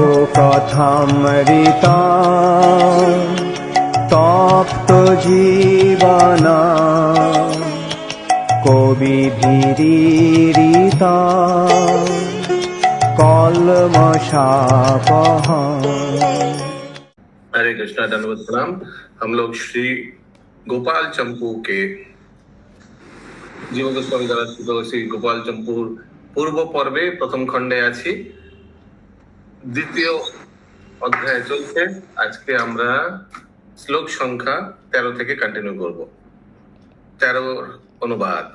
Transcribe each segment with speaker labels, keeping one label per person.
Speaker 1: প্রভু কথামৃতা তপ্ত জীবনা কবি ভীরিতা कलमशापहा।
Speaker 2: हरे कृष्णा, धन्यवाद, प्रणाम। हम लोग श्री गोपाल चंपू के जीव गोस्वामी द्वारा रचित श्री गोपाल चंपूर पूर्व पर्वे प्रथम खंडे आछि। द्वितीय अध्याय चलছে। আজকে আমরা শ্লোক সংখ্যা 13 থেকে কন্টিনিউ করব। 13 অনুবাদ।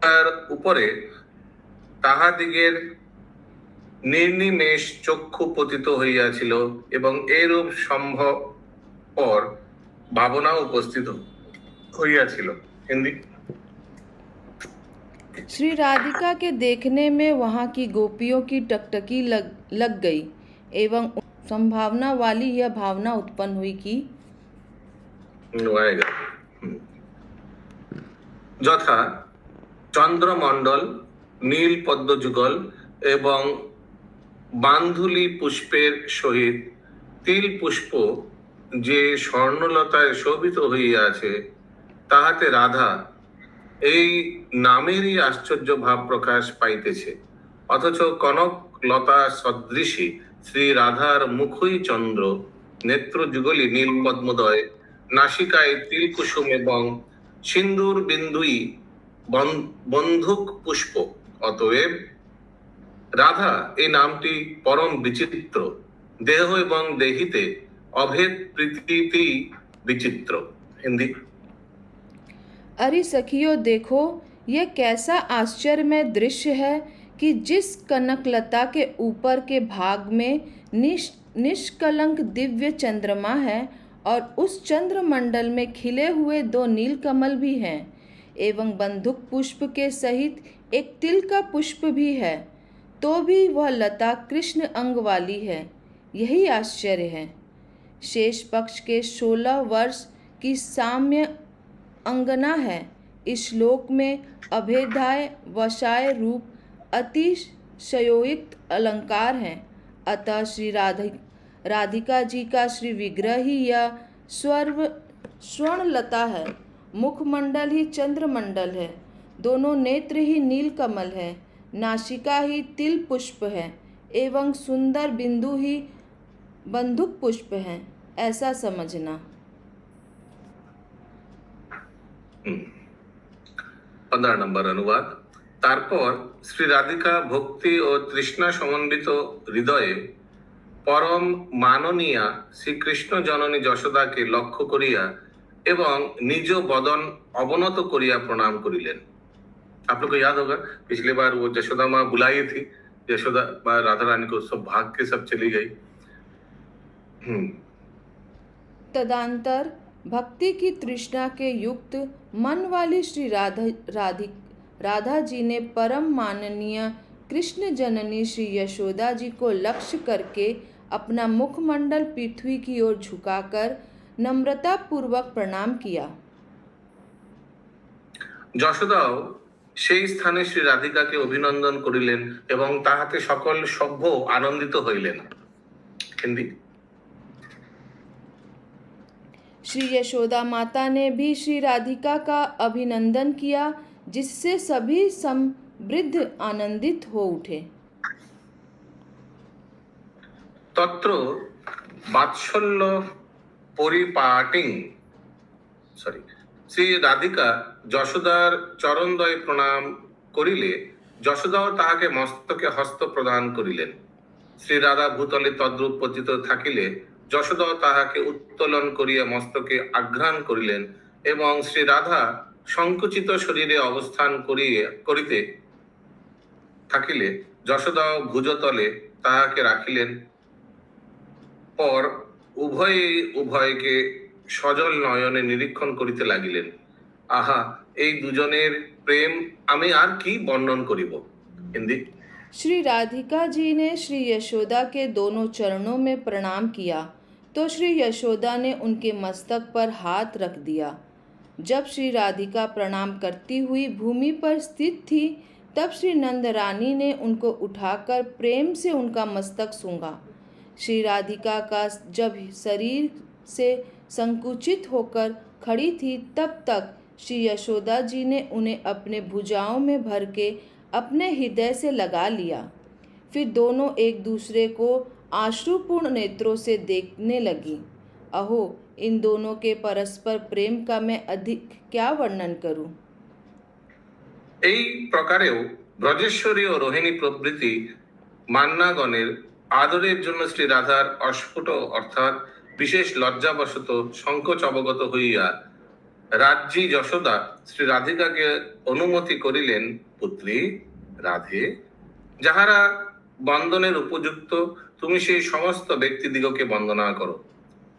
Speaker 2: তার উপরে তাহাদিগের নির্নিমেষ চক্ষু পতিত হইয়াছিল এবং এরূপ সম্ভব পর ভাবনা উপস্থিত হইয়াছিল। हिंदी।
Speaker 3: श्री राधिका के देखने में वहाँ की गोपियों की टकटकी लग गई एवं संभावना वाली यह भावना उत्पन्न हुई कि
Speaker 2: যথা চন্দ্রমণ্ডল, নীল পদ্মযুগল এবং বান্ধুলি পুষ্পের সহিত তিল পুষ্প যে স্বর্ণলতায় শোভিত হইয়াছে, তাহাতে রাধা এই নামেরই আশ্চর্য ভাব প্রকাশ পাইতেছে। অথচ কনক লতা সদৃশী শ্রী রাধার মুখই চন্দ্র, নেত্র যুগলী নীল পদ্মদয়, নাসিকায় তিল কুসুম এবং সিন্দুর বিন্দুই বন্ধুক পুষ্প। অতএব রাধা এই নামটি পরম বিচিত্র, দেহ এবং দেহিতে अभेद प्रीति विचित्र। हिंदी।
Speaker 3: अरे सखियों, देखो यह कैसा आश्चर्यमय दृश्य है कि जिस कनकलता के ऊपर के भाग में निष्कलंक दिव्य चंद्रमा है और उस चंद्रमंडल में खिले हुए 2 नीलकमल भी हैं एवं बंधुक पुष्प के सहित एक तिल का पुष्प भी है, तो भी वह लता कृष्ण अंग वाली है। यही आश्चर्य है। शेष पक्ष के 16 वर्ष की साम्य अंगना है। इस श्लोक में अभेदाय वशाय रूप अतिशयोक्त अलंकार हैं। अतः श्री राधिका जी का श्री विग्रह ही यह स्वर्णलता है, मुखमंडल ही चंद्रमंडल है, दोनों नेत्र ही नीलकमल है, नासिका ही तिल पुष्प है एवं सुंदर बिंदु ही बंधुक पुष्प है, ऐसा समझना।
Speaker 2: 15 নম্বর অনুবাদ। তারপর শ্রী রাধিকা ভক্তি ও তৃষ্ণা সমন্বিত হৃদয়ে পরম মাননীয়া শ্রীকৃষ্ণ জননী যশোদাকে লক্ষ্য করিয়া এবং নিজ বদন অবনত করিয়া प्रणाम করিলেন। आप लोग को याद होगा पिछली बार वो यशोदा माँ बुलाई थी, यशोदा राधा रानी को सब भाग के सब चली गई।
Speaker 3: तदंतर भक्ति की तृष्णा के युक्त मन वाली श्री राधा जी ने परम माननीय कृष्ण जननी श्री यशोदा जी को लक्ष्य करके अपना मुखमंडल पृथ्वी की ओर झुकाकर नम्रता पूर्वक प्रणाम किया।
Speaker 2: যশোদাও সেই স্থানে শ্রী রাধিকাকে অভিনন্দন করিলেন এবং তাহাতে সকল সভ্য আনন্দিত হইলেন। হিন্দি।
Speaker 3: श्री यशोदा माता ने भी श्री राधिका का अभिनंदन किया, जिससे सभी समृद्ध आनंदित हो उठे।
Speaker 2: तत्र बात्सल्य परिपाटिं श्री राधिका যশোদার চরণদ্বয় প্রণাম করিলে যশোদাও তাহাকে মস্তকে হস্ত প্রদান করিলেন। শ্রী রাধা ভূতলে তদ্রূপ পতিত থাকিলে যশোদাও তাহাকে উত্তোলন করিয়া মস্তকে আঘ্রাণ করিলেন এবং শ্রী রাধা সংকুচিত শরীরে অবস্থান করিতে থাকিলে যশোদাও ভুজতলে তাহাকে রাখিলেন। পর উভয়কে সজল নয়নে নিরীক্ষণ করিতে লাগিলেন। আহা, এই দুজনের প্রেম আমি আর কি বর্ণন করিব। হিন্দি।
Speaker 3: श्री राधिका जी ने श्री यशोदा के दोनों चरणों में प्रणाम किया तो श्री यशोदा ने उनके मस्तक पर हाथ रख दिया। जब श्री राधिका प्रणाम करती हुई भूमि पर स्थित थी तब श्री नंद रानी ने उनको उठाकर प्रेम से उनका मस्तक सूंघा। श्री राधिका का जब शरीर से संकुचित होकर खड़ी थी तब तक श्री यशोदा जी ने उन्हें अपने भुजाओं में भर के अपने हृदय से लगा लिया। फिर दोनों एक दूसरे को आश्रुपूर्ण नेत्रों से देखने लगी। अहो, इन दोनों के परस्पर प्रेम का मैं अधिक क्या वर्णन करूं।
Speaker 2: এই প্রকারেও ব্রজেশ্বরী ও রোহিণী প্রভৃতি মান্নাগণের আদরের জন্য শ্রী রাধার অস্ফুট অর্থাৎ বিশেষ লজ্জাবশত সংকোচ অবগত হইয়া রাজ্যী যশোদা শ্রী রাধিকাকে অনুমতি করিলেন, পুত্রী রাধে, যাহারা বন্দনের উপযুক্ত তুমি সেই সমস্ত ব্যক্তিদিগকে বন্দনা করো।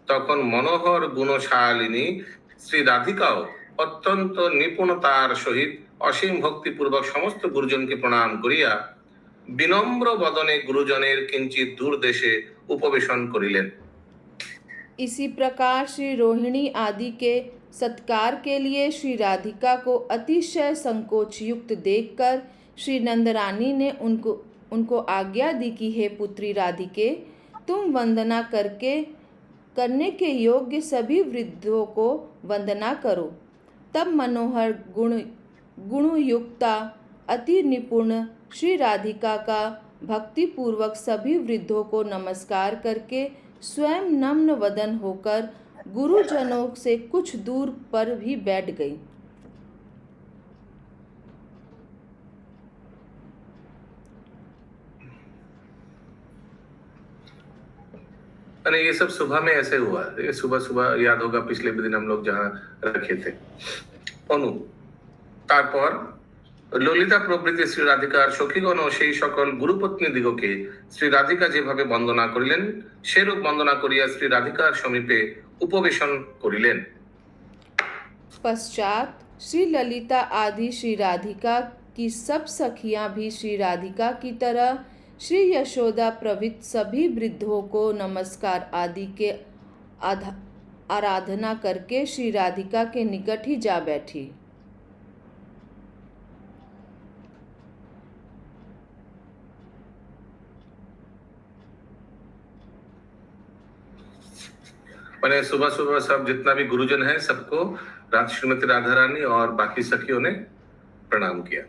Speaker 2: তখন মনোহর গুণশালিনী শ্রী রাধিকাও অত্যন্ত নিপুণতার সহিত অসীম ভক্তিপূর্বক সমস্ত গুরুজনকে প্রণাম করিয়া বিনম্র বদনে গুরুজনের কিঞ্চিত দূর দেশে উপবেশন করিলেন।
Speaker 3: इसी प्रकार श्री रोहिणी आदि के सत्कार के लिए श्री राधिका को अतिशय संकोच युक्त देखकर श्री नंदरानी ने उनको आज्ञा दी कि हे पुत्री राधिके, तुम वंदना करने के योग्य सभी वृद्धों को वंदना करो। तब मनोहर गुणयुक्ता अति निपुण श्री राधिका का भक्तिपूर्वक सभी वृद्धों को नमस्कार करके स्वयं नम्र वदन होकर गुरुजनों से कुछ दूर पर भी बैठ गई।
Speaker 2: अरे ये सब सुबह में ऐसे हुआ। ये सुबह सुबह याद होगा पिछले दिन हम लोग जहाँ रखे थे। অনু তারপর ললিতা প্রভৃতি শ্রী রাধিকার সখীগণ ও সেই সকল গুরুপত্নী দিগকে শ্রী রাধিকা যেভাবে বন্দনা করিলেন সেরূপ বন্দনা করিয়া শ্রী রাধিকার সমীপে उपवेशन करिलेन।
Speaker 3: पश्चात श्री ललिता आदि श्री राधिका की सब सखियां भी श्री राधिका की तरह श्री यशोदा प्रभृत सभी वृद्धों को नमस्कार आदि के आराधना करके श्री राधिका के निकट ही जा बैठी।
Speaker 2: मैंने सुबह सुबह सब जितना भी गुरुजन है सबको श्रीमती राधा रानी और बाकी सखियों ने प्रणाम किया।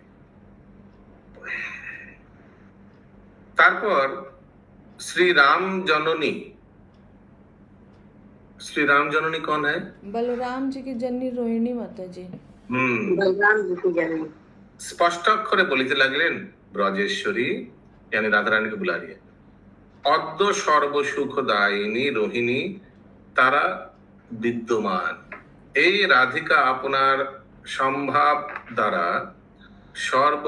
Speaker 2: तारपर श्री राम जननी कौन है?
Speaker 3: बलराम जी की जननी रोहिणी माता जी।
Speaker 4: बलराम जी की जननी
Speaker 2: स्पष्ट अक्षरे बोलिते लगलेन, ब्रजेश्वरी यानी राधा रानी को बुला रही है, अद्य सर्व सुखदायिनी रोहिणी तारा विद्यमान। এই রাধিকা আপনার সম্ভাব দ্বারা সর্ব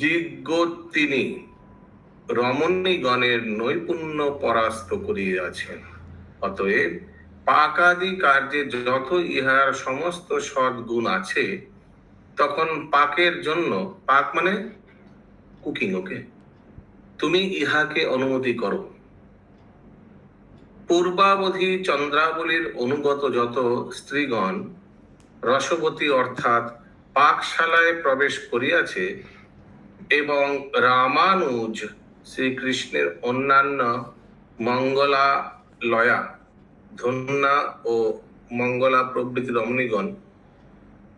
Speaker 2: দিগ্গতিনী রমণীগণের নৈপুণ্য পরাস্ত করিয়াছেন। অতএব পাকাদি কার্যে যত ইহার সমস্ত সদ্গুণ আছে, তখন পাকের জন্য, পাক মানে কুকিং, ওকে, তুমি ইহাকে অনুমতি করো। পূর্বাবধি চন্দ্রাবলীর অনুগত যত স্ত্রীগণ রসবতী অর্থাৎ পাকশালায় প্রবেশ করিয়াছে এবং রামানুজ শ্রীকৃষ্ণের অন্যান্য মঙ্গলালয়া ধন্যা ও মঙ্গলা প্রভৃতি রমণীগণ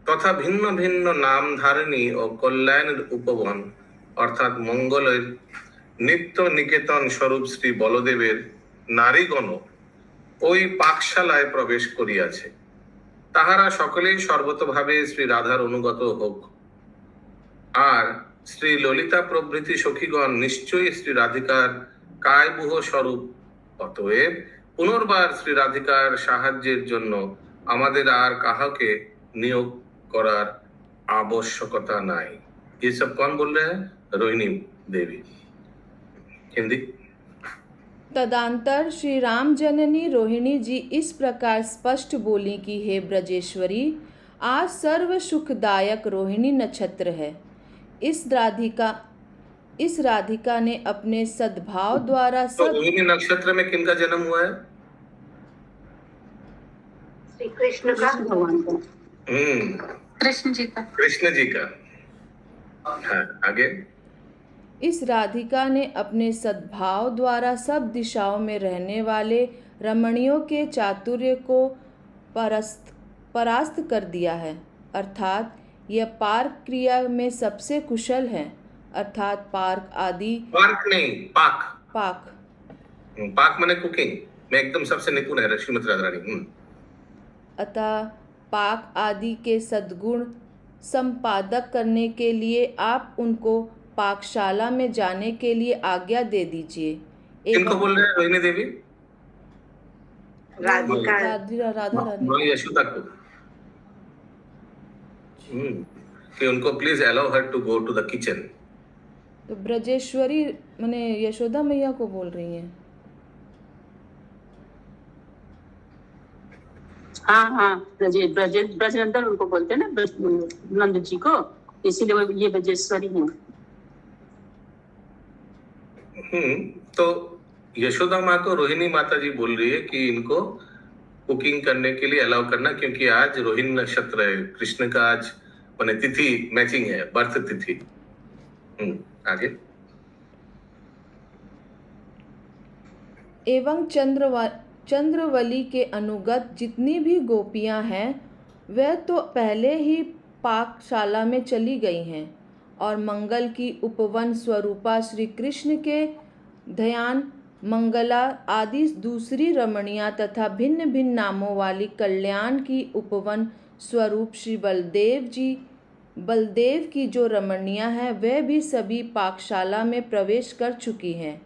Speaker 2: তথা ভিন্ন ভিন্ন নামধারিণী ও কল্যাণের উপবন অর্থাৎ মঙ্গলের নিত্য নিকেতন স্বরূপ শ্রী বলদেবের নারীগণ ওই পাকশালায় প্রবেশ করিয়াছে, তাহারা সকলেই সর্বতভাবে শ্রী রাধার অনুগত হোক। আর শ্রী ললিতা প্রভৃতি সখীগণ নিশ্চয়ই শ্রী রাধিকার কায়বুহ স্বরূপ। অতএব পুনর্বার শ্রী রাধিকার সাহায্যের জন্য আমাদের আর কাহাকে নিয়োগ করার आवश्यकता নাই। ये सब कौन बोल रहे हैं? रोहिणी देवी। हिंदी।
Speaker 3: तदंतर श्री राम जननी रोहिणी जी इस प्रकार स्पष्ट बोली कि हे ब्रजेश्वरी, आज सर्व सुखदायक रोहिणी नक्षत्र है। इस राधिका ने अपने सद्भाव द्वारा
Speaker 2: तो रोहिणी नक्षत्र में किनका जन्म हुआ है?
Speaker 4: श्री कृष्ण का, भगवान का।
Speaker 5: कृष्ण जी का।
Speaker 2: कृष्ण जी का। हाँ, आगे।
Speaker 3: इस राधिका ने अपने सद्भाव द्वारा सब दिशाओं में रहने वाले रमणियों के चातुर्य को परास्त कर दिया है, अर्थात यह पार्क क्रिया में सबसे कुशल है, अर्थात पार्क आदि
Speaker 2: पार्क नहीं, पाक।
Speaker 3: पाक
Speaker 2: पाक माने कुकिंग में एकदम सबसे निपुण है श्रीमती राधा रानी।
Speaker 3: अतः पाक आदि के सद्गुण संपादक करने के लिए आप उनको पाकशाला में जाने के लिए आज्ञा दे दीजिए।
Speaker 2: किनको बोल रहे हैं? रोहिणी देवी,
Speaker 4: राधिका
Speaker 3: राधा रानी
Speaker 2: माँ यशोदा को। कि उनको please allow her to go to the kitchen.
Speaker 3: तो ब्रजेश्वरी माने यशोदा मैया को बोल रही हैं।
Speaker 5: हाँ हाँ, ब्रजनंदन उनको बोलते हैं ना, नंद जी को, इसीलिए वो ये ब्रजेश्वरी हैं।
Speaker 2: तो यशोदा माँ को रोहिणी माता जी बोल रही है कि इनको कुकिंग करने के लिए अलाउ करना, क्योंकि आज रोहिणी नक्षत्र है, कृष्ण का आज माने तिथि मैचिंग है, बर्थ तिथि। आगे।
Speaker 3: एवं चंद्रवली के अनुगत जितनी भी गोपियां हैं वह तो पहले ही पाकशाला में चली गई हैं और मंगल की उपवन स्वरूपा श्री कृष्ण के ध्यान मंगला आदि दूसरी रमणियां तथा भिन्न भिन्न नामों वाली कल्याण की उपवन स्वरूप श्री बलदेव की जो रमणियां हैं वह भी सभी पाकशाला में प्रवेश कर चुकी हैं।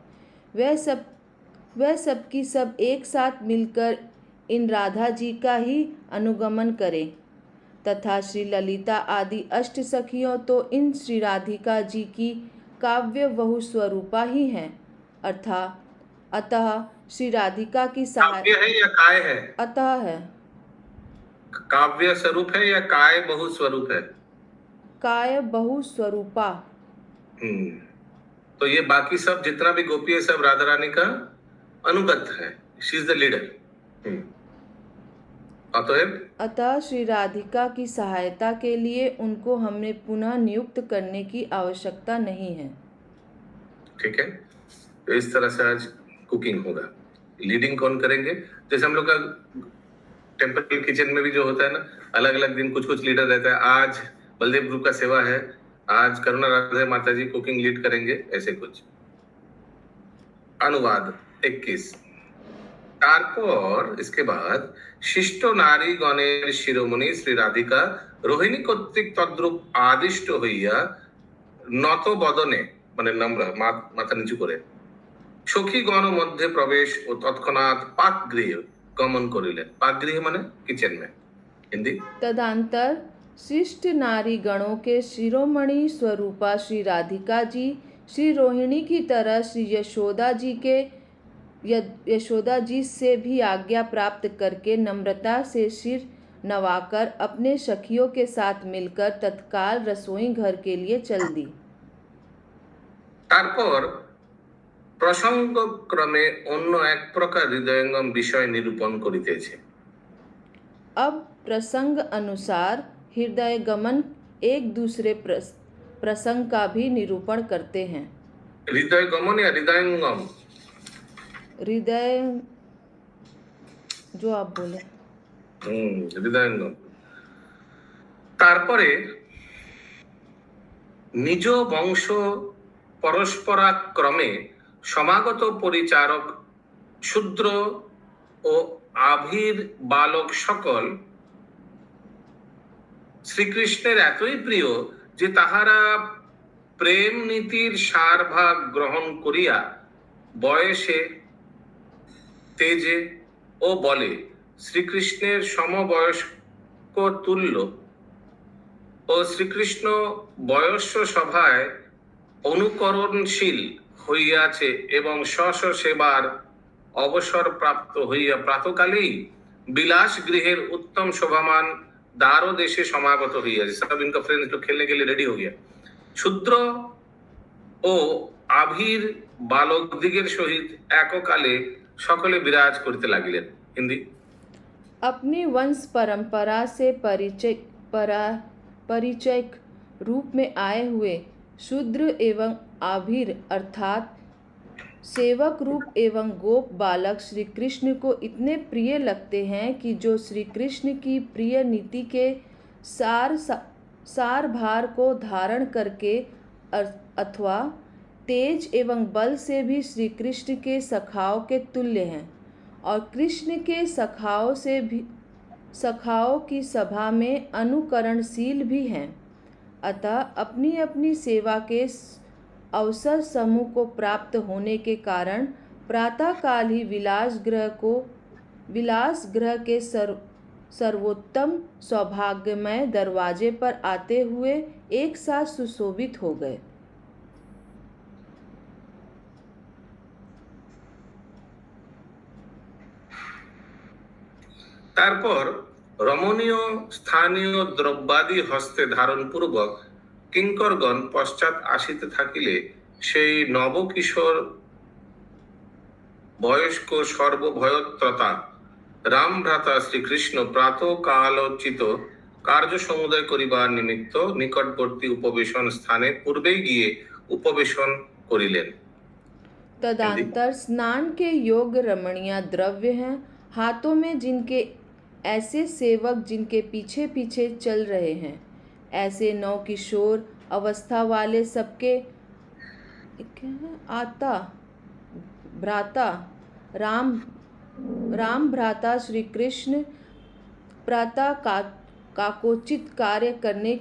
Speaker 3: वह सब की सब एक साथ मिलकर इन राधा जी का ही अनुगमन करें तथा श्री ललिता आदि अष्ट सखियों तो इन श्री राधिका जी की काव्य बहु स्वरूपा ही हैं, अतः श्री राधिका की
Speaker 2: काव्य है या काय है?
Speaker 3: अतः है।
Speaker 2: काव्य स्वरूप है या काय बहु स्वरूप है?
Speaker 3: काय बहु स्वरूपा।
Speaker 2: तो ये बाकी सब जितना भी गोपी है सब राधा रानी का अनुगत है, शी इज द लीडर।
Speaker 3: अतः श्री राधिका की सहायता के लिए उनको हमने पुनः नियुक्त करने की आवश्यकता नहीं है।
Speaker 2: ठीक है, तो इस तरह से आज कुकिंग होगा। लीडिंग कौन करेंगे? जैसे हम लोग का टेम्पल किचन में भी जो होता है ना, अलग अलग दिन कुछ कुछ लीडर रहता है। आज बलदेव ग्रुप का सेवा है, आज करुणा राधे माता जी कुकिंग लीड करेंगे, ऐसे कुछ। अनुवाद 21। तारपर इसके बाद शिष्ट नारी गणेर शिरोमणि श्री राधिका रोहिणी कर्तृक तद्रूप आदिष्ट हইয়া নত বদনে মানে নম্র মাথা নিচু করে সখীগণ মধ্যে প্রবেশ ও তৎক্ষণাৎ পাকগৃহে গমन করিলেন। पाकगृह माने किचन में। हिंदी।
Speaker 3: तदंतर शिष्ट नारी गणों के शिरोमणि स्वरूपा श्री राधिका जी श्री रोहिणी की तरह श्री यशोदा जी से भी आज्ञा प्राप्त करके नम्रता से सिर नवाकर अपने सखियों के साथ मिलकर तत्काल रसोई घर के लिए चल दी।
Speaker 2: তারপর প্রসঙ্গক্রমে অন্য এক প্রকার হৃদয়ঙ্গম বিষয় নিরূপণ করিতেছে।
Speaker 3: अब प्रसंग अनुसार हृदय गमन एक दूसरे प्रसंग का भी निरूपण करते हैं।
Speaker 2: हृदय गमन या हृदयंगम?
Speaker 3: हृदय जो आप बोले।
Speaker 2: হৃদয়ঙ্গম। তারপরে নিজ বংশ পরস্পরাক্রমে সমাগত পরিচারক শূদ্র ও আভির বালক সকল শ্রীকৃষ্ণের এতই প্রিয় যে তাহারা প্রেম নীতির সারভাগ গ্রহণ করিয়া বয়সে তেজে ও বলে শ্রীকৃষ্ণের সমবয়স্ক তুল্য ও শ্রীকৃষ্ণ বয়স্য সভায় অনুকরণশীল হইয়াছে এবং স্ব সেবার অবসর প্রাপ্ত হইয়া প্রাতকালেই বিলাস গৃহের उत्तम शोभामान दारो देशे समागत হইয়াছে। सब इनका फ्रेंड्स तो खेलने के लिए रेडी हो गया। शूद्र ও আভির বালক দিগের সহিত এককালে সকলে বিরাজ করিতে লাগিলেন। हिंदी।
Speaker 3: अपनी वंश परंपरा से परिचय रूप में आए हुए शूद्र एवं आभीर अर्थात सेवक रूप एवं गोप बालक श्री कृष्ण को इतने प्रिय लगते हैं कि जो श्री कृष्ण की प्रिय नीति के सार भार को धारण करके अथवा तेज एवं बल से भी श्री कृष्ण के सखाओं के तुल्य हैं और कृष्ण के सखाओं की सभा में अनुकरणशील भी हैं। अतः अपनी अपनी सेवा के अवसर समूह को प्राप्त होने के कारण प्रातःकाल ही विलास गृह के सर्वोत्तम सौभाग्यमय दरवाजे पर आते हुए एक साथ सुशोभित हो गए।
Speaker 2: তারপর রমণীয় স্থানীয় দ্রব্যাদি হস্তে ধারণ পূর্বক কিঙ্করগণ পশ্চাৎ আসিতে থাকিলে সেই নবকিশোর বয়স্ক সর্বভয়ত্রতা রাম ভ্রাতা শ্রীকৃষ্ণ প্রাতঃকালোচিত কার্য সমুদয় করিবার নিমিত্ত নিকটবর্তী উপবেশন স্থানে পূর্বেই গিয়ে উপবেশন করিলেন।
Speaker 3: तदंतर स्नान के योग्य रमणीय द्रव्य हैं, हाथों में जिनके ऐसे सेवक जिनके पीछे पीछे चल रहे हैं, ऐसे नौ किशोर अवस्था वाले सबके आता भ्राता राम भ्राता श्री कृष्ण प्रातः कालोचित कार्य करने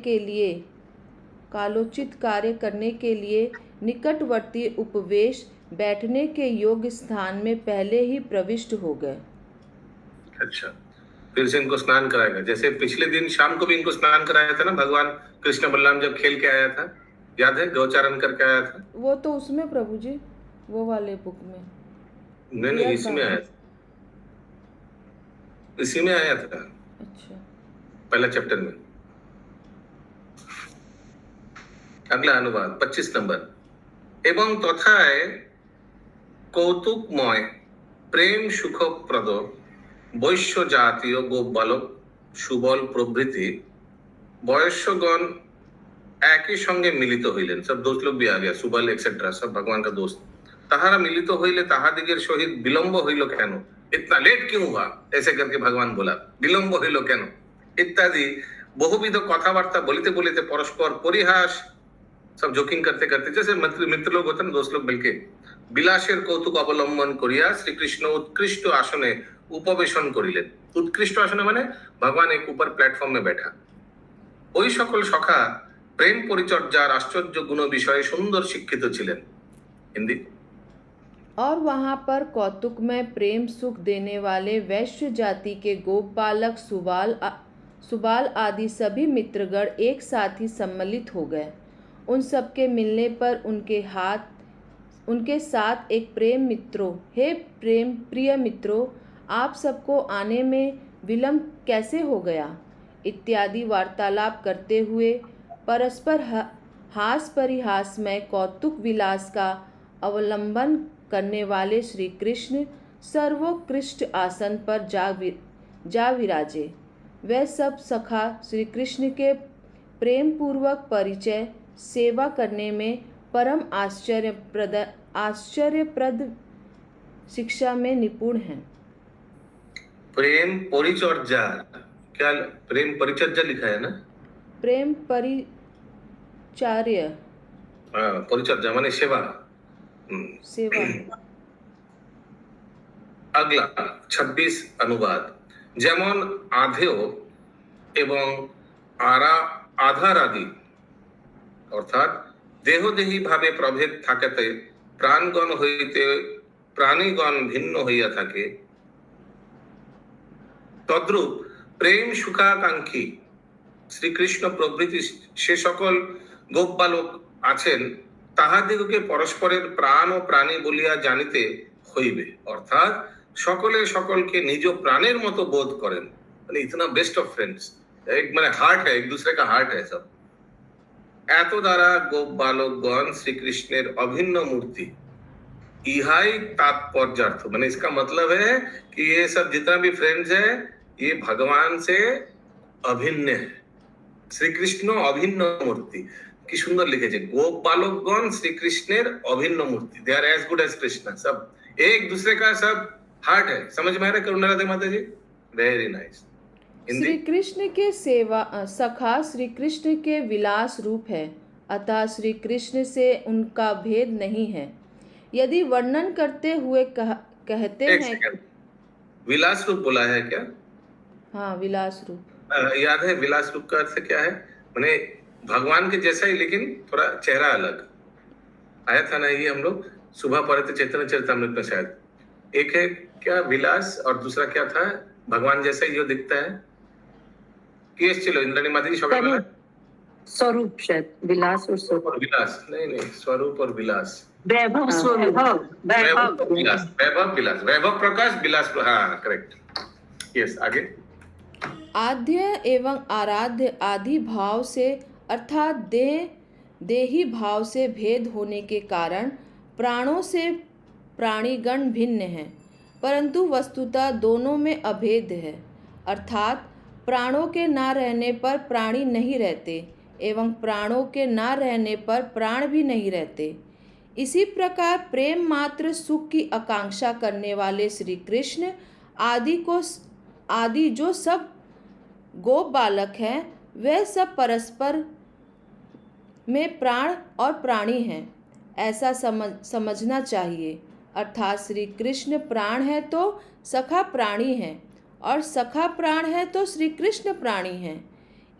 Speaker 3: के लिए निकटवर्ती उपवेश बैठने के योग्य स्थान में पहले ही प्रविष्ट हो गए।
Speaker 2: अच्छा, फिर से इनको स्नान कराएगा। जैसे पिछले दिन शाम को भी इनको स्नान कराया था ना, भगवान कृष्ण बलराम जब खेल के आया था, याद है, गौचारण करके आया था।
Speaker 3: वो तो उसमें प्रभु जी, वो वाले बुक में
Speaker 2: नहीं, इसमें आया था, इसी में आया था।
Speaker 3: अच्छा,
Speaker 2: पहला चैप्टर में। अगला अनुवाद 25 नंबर। एवं तथाय कौतुकमय प्रेम सुखप्रद वैश्य जातीय गोप बालक सुबल प्रभृति वयस्कगण एक ही संगे मिलित हইলেন। सब दोस्त लोग भी आ गया, सुबल एक्सेट्रा, सब भगवान का दोस्त। ताहारा मिलित हইলে ताहादिगेर सहित विलंब हইल केन, इतना लेट क्यों हुआ, ऐसे करके भगवान बोला, विलंब हইल केन इत्यादि बहुविध कथावार्ता बोलते बोलते परस्पर परिहास सब जोकिंग करते करते, जैसे मित्र लोग होते हैं, दोस्त लोग मिलके বিলাসের কৌতুক অবলম্বন করিয়া শ্রীকৃষ্ণ উৎকৃষ্ট আসনে উপবেশন করিলেন। उत्कृष्ट आसन माने भगवान एक ऊपर प्लेटफॉर्म में बैठा। ওই সকল সখা প্রেম পরিচর্যার आश्चर्य गुण विषय सुंदर शिक्षित छिलेन। हिंदी।
Speaker 3: और वहां पर कौतुक में प्रेम सुख देने वाले वैश्य जाति के गोप बालक सुबाल आदि सभी मित्रगण एक साथ ही सम्मिलित हो गए। उन सबके मिलने पर उनके साथ एक प्रेम मित्रों, हे प्रिय मित्रों, आप सबको आने में विलंब कैसे हो गया इत्यादि वार्तालाप करते हुए परस्पर हास परिहास में कौतुक विलास का अवलंबन करने वाले श्री कृष्ण सर्वोत्कृष्ट आसन पर जा विराजे। वह सब सखा श्री कृष्ण के प्रेम पूर्वक परिचय सेवा करने में परम आश्चर्यप्रद शिक्षा में निपुण हैं।
Speaker 2: प्रेम परिचर्या, क्या प्रेम परिचर्या लिखा है ना?
Speaker 3: प्रेम परिचर्या,
Speaker 2: परिचर्या माने सेवा।
Speaker 3: सेवा।
Speaker 2: अगला 26 अनुवाद। যেমন আধেয় এবং আধার আদি অর্থাৎ দেহদেহী ভাবে প্রভেদ থাকাতে প্রাণগণ হইতে প্রাণীগণ ভিন্ন হইয়া থাকে, তদ্রূপ প্রেম সুখাকাঙ্ক্ষী শ্রীকৃষ্ণ প্রভৃতি সে সকল গোপ বালক আছেন, তাহাদিগকে পরস্পরের প্রাণ ও প্রাণী বলিয়া জানিতে হইবে। অর্থাৎ সকলে সকলকে নিজ প্রাণের মতো বোধ করেন, মানে इतना बेस्ट ऑफ फ्रेंड्स, एक माने हार्ट है, एक दूसरे का हार्ट है सब। এত দ্বারা গোপ बालकगण श्री कृष्णेर अभिन्न मूर्ति, इहाई तात्पर्यार्थ, माने इसका मतलब है कि ये सब जितना भी फ्रेंड्स है ये भगवान से अभिन्न है। श्री कृष्ण अभिन्न मूर्ति। কি সুন্দর লিখেছে, গোপ বালকগণ শ্রীকৃষ্ণের অভিন্ন मूर्ति, they are as good as Krishna, सब एक दूसरे का सब हार्ट है। समझ में आ रहा है करुणा राधे माता जी? Very nice.
Speaker 3: श्री कृष्ण के सेवा सखा श्री कृष्ण के विलास रूप है, अतः श्री कृष्ण से उनका भेद नहीं है। यदि वर्णन करते हुए कहते
Speaker 2: एक
Speaker 3: हैं
Speaker 2: सेकंड, विलास रूप बोला है क्या?
Speaker 3: हाँ, विलास रूप।
Speaker 2: याद है विलास रूप का अर्थ क्या है? मैंने भगवान के जैसा ही लेकिन थोड़ा चेहरा अलग। आया था ना ये, हम लोग सुबह पढ़े थे चैतन्य चरितमृत में शायद। एक है क्या विलास और दूसरा क्या था? भगवान जैसा ही जो दिखता है। কি এসেছিল ইন্দ্রাণী মাতাজি সকালবেলা?
Speaker 4: स्वरूप शायद, विलास और स्वरूप।
Speaker 2: और विलास नहीं, स्वरूप और विलास।
Speaker 5: वैभव स्वरूप,
Speaker 2: वैभव
Speaker 5: वैभव
Speaker 2: विलास, वैभव विलास, वैभव प्रकाश विलास। हाँ करेक्ट, यस। आगे
Speaker 3: आद्य एवं आराध्य आदि भाव से अर्थात देही भाव से भेद होने के कारण प्राणों से प्राणीगण भिन्न हैं, परंतु वस्तुतः दोनों में अभेद है। अर्थात प्राणों के ना रहने पर प्राणी नहीं रहते एवं प्राणों के ना रहने पर प्राण भी नहीं रहते। इसी प्रकार प्रेम मात्र सुख की आकांक्षा करने वाले श्री कृष्ण आदि जो सब गोप बालक हैं, वह सब परस्पर में प्राण और प्राणी हैं, ऐसा समझना चाहिए। अर्थात श्री कृष्ण प्राण है तो सखा प्राणी है, और सखा प्राण है तो श्री कृष्ण प्राणी हैं।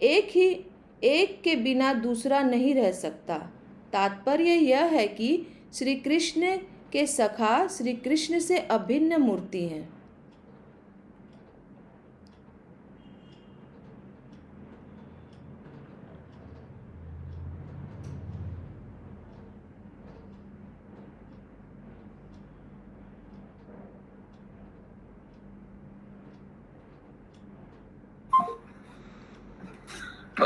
Speaker 3: एक के बिना दूसरा नहीं रह सकता। तात्पर्य यह है कि श्री कृष्ण के सखा श्री कृष्ण से अभिन्न मूर्ति हैं।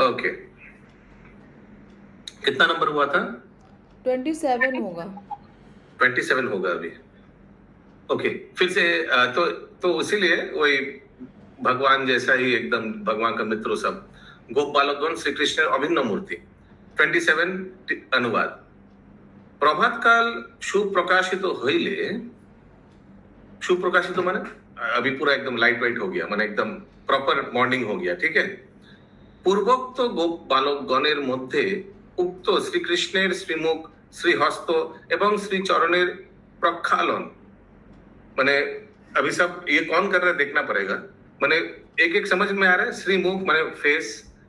Speaker 2: ओके, कितना नंबर हुआ था?
Speaker 3: 27 होगा।
Speaker 2: 27 होगा अभी। ओके, फिर से तो इसीलिए वही भगवान जैसा ही एकदम, भगवान का मित्र सब गोप बालकगण श्री कृष्ण अभिन्न मूर्ति। 27 अनुवाद। प्रभात काल सुप्रकाशित हইলে, सुप्रकाशित माने अभी पूरा एकदम लाइट वाइट हो गया, माने एकदम प्रॉपर मॉर्निंग हो गया, ठीक है। पूर्वोक्त गोप बालकगणेर मध्य उक्त श्रीकृष्णेर श्रीमुख, श्रीहस्त एवं श्रीचरणेर प्रक्षालन, माने अभी सब ये कौन कर रहा है देखना पड़ेगा। माने एक एक समझ में आ रहा है। श्रीमुख माने फेस,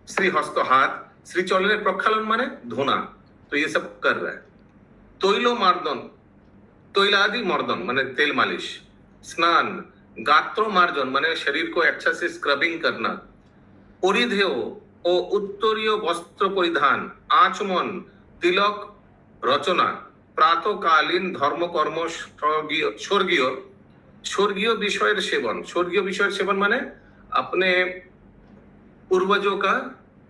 Speaker 2: श्रीहस्त हाथ, श्रीचरणेर प्रक्षालन माने धोना, तो ये सब कर रहा है। तैलो मार्दन, तैलादि मर्दन माने तेल मालिश, स्नान, गात्र मार्जन माने शरीर को अच्छा से स्क्रबिंग करना, परिधेय ও উত্তরীয় বস্ত্র পরিধান, আচমন, তিলক রচনা, প্রাতকালীন ধর্মকর্ম, स्वर्गीय विषय सेवन। स्वर्गीय विषय सेवन माने अपने पूर्वजों का,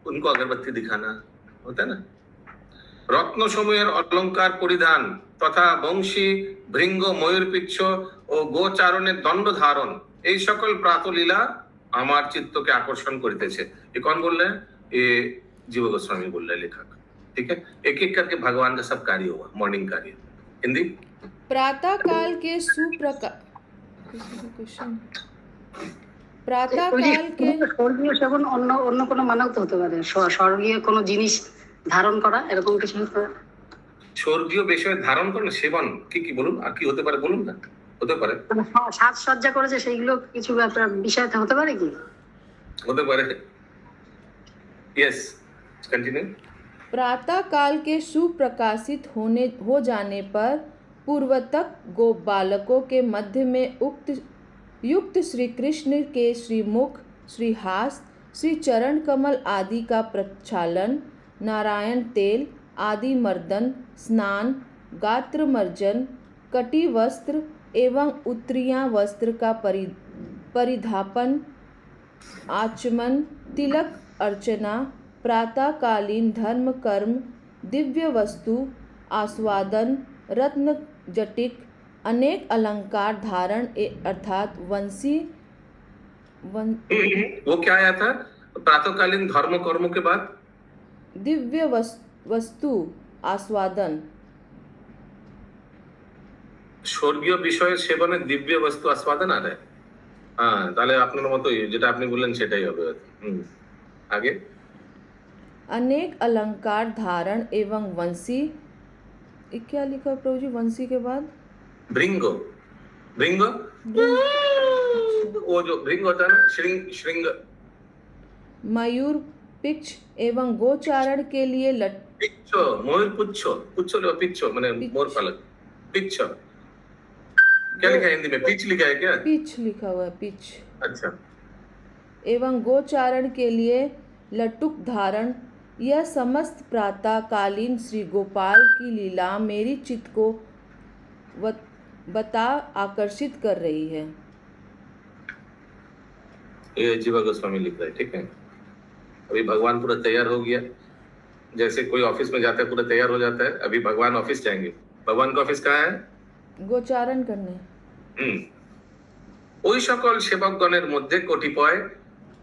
Speaker 2: उनको अगरबत्ती दिखाना होता है ना। रत्न समूहेर अलंकार परिधान तथा वंशी, भृंग, मयूरपिच्छ ও গোচারণের दंड धारण, এই সকল প্রাতলীলা আমার চিত্তকে আকর্ষণ করিতেছে। ये कौन बोल रहे हैं? ये जीव गोस्वामी बोल रहे हैं, लेखक। ठीक है, एक एक करके भगवान का सब कार्य हुआ, मॉर्निंग कार्य। हिंदी।
Speaker 3: प्रातः काल के प्रातः काल के
Speaker 4: স্বর্গীয় সেবন অন্য অন্য কোনো মানেও তো হতে পারে, স্বর্গীয় কোনো জিনিস ধারণ করা, এরকম কিছু হতে পারে।
Speaker 2: স্বর্গীয় বিষয় ধারণ করেন, সেবন কি বলুন, আর কি হতে পারে বলুন না। হতে পারে
Speaker 4: সাজসজ্জা করেছে, সেইগুলো কিছু বিষয় হতে পারে কি?
Speaker 2: হতে পারে। Yes, continue.
Speaker 3: प्रातः काल के सुप्रकाशित हो जाने पर पूर्वतक गोप बालकों के मध्य में युक्त श्री कृष्ण के श्रीमुख, श्रीहास, श्री चरण कमल आदि का प्रक्षालन, नारायण तेल आदि मर्दन, स्नान, गात्र मर्जन, कटी वस्त्र एवं उत्तरीय वस्त्र का परिधापन, आचमन, तिलक अर्चना, प्रातःकालीन धर्म कर्म, दिव्य वस्तु आस्वादन, रत्न जटिक, अनेक अलंकार धारण अर्थात वंशी, वन,
Speaker 2: वो क्या आया था प्रातःकालीन धर्म कर्म के बाद?
Speaker 3: दिव्य वस्तु आस्वादन।
Speaker 2: স্বর্গীয় বিষয়ের সেবনে দিব্য বস্তু আস্বাদন আর হ্যাঁ, তাহলে আপনার মতোই যেটা আপনি বললেন সেটাই হবে। আগে
Speaker 3: अनेक अलंकार धारण एवं वंशी। ये क्या लिखा है प्रभु जी वंशी के बाद?
Speaker 2: भृंग, भृंग वो जो भृंग होता है ना, श्रृंग, श्रृंग,
Speaker 3: मयूर पिच्छ एवं गोचारण के लिए
Speaker 2: पिच्छ, मयूर पुच्छ, पुच्छ लो पिच्छ माने मोर पालक, पिच्छ क्या लिखा है हिंदी में? पिच लिखा है क्या?
Speaker 3: पिच लिखा हुआ है, पिच।
Speaker 2: अच्छा,
Speaker 3: एवं गोचारण के लिए लटुक धारण। यह समस्त प्रातःकालीन श्री गोपाल की लीला मेरी चित्त को बता आकर्षित कर रही है।
Speaker 2: ये जीवा गोस्वामी लिख रहा है, ठीक है। अभी भगवान पूरा तैयार हो गया, जैसे कोई ऑफिस में जाता है पूरा तैयार हो जाता है। अभी भगवान ऑफिस जाएंगे। भगवान का ऑफिस कहाँ है?
Speaker 3: गोचारण करने।
Speaker 2: ওই সকল সেবকগণের মধ্যে কতিপয়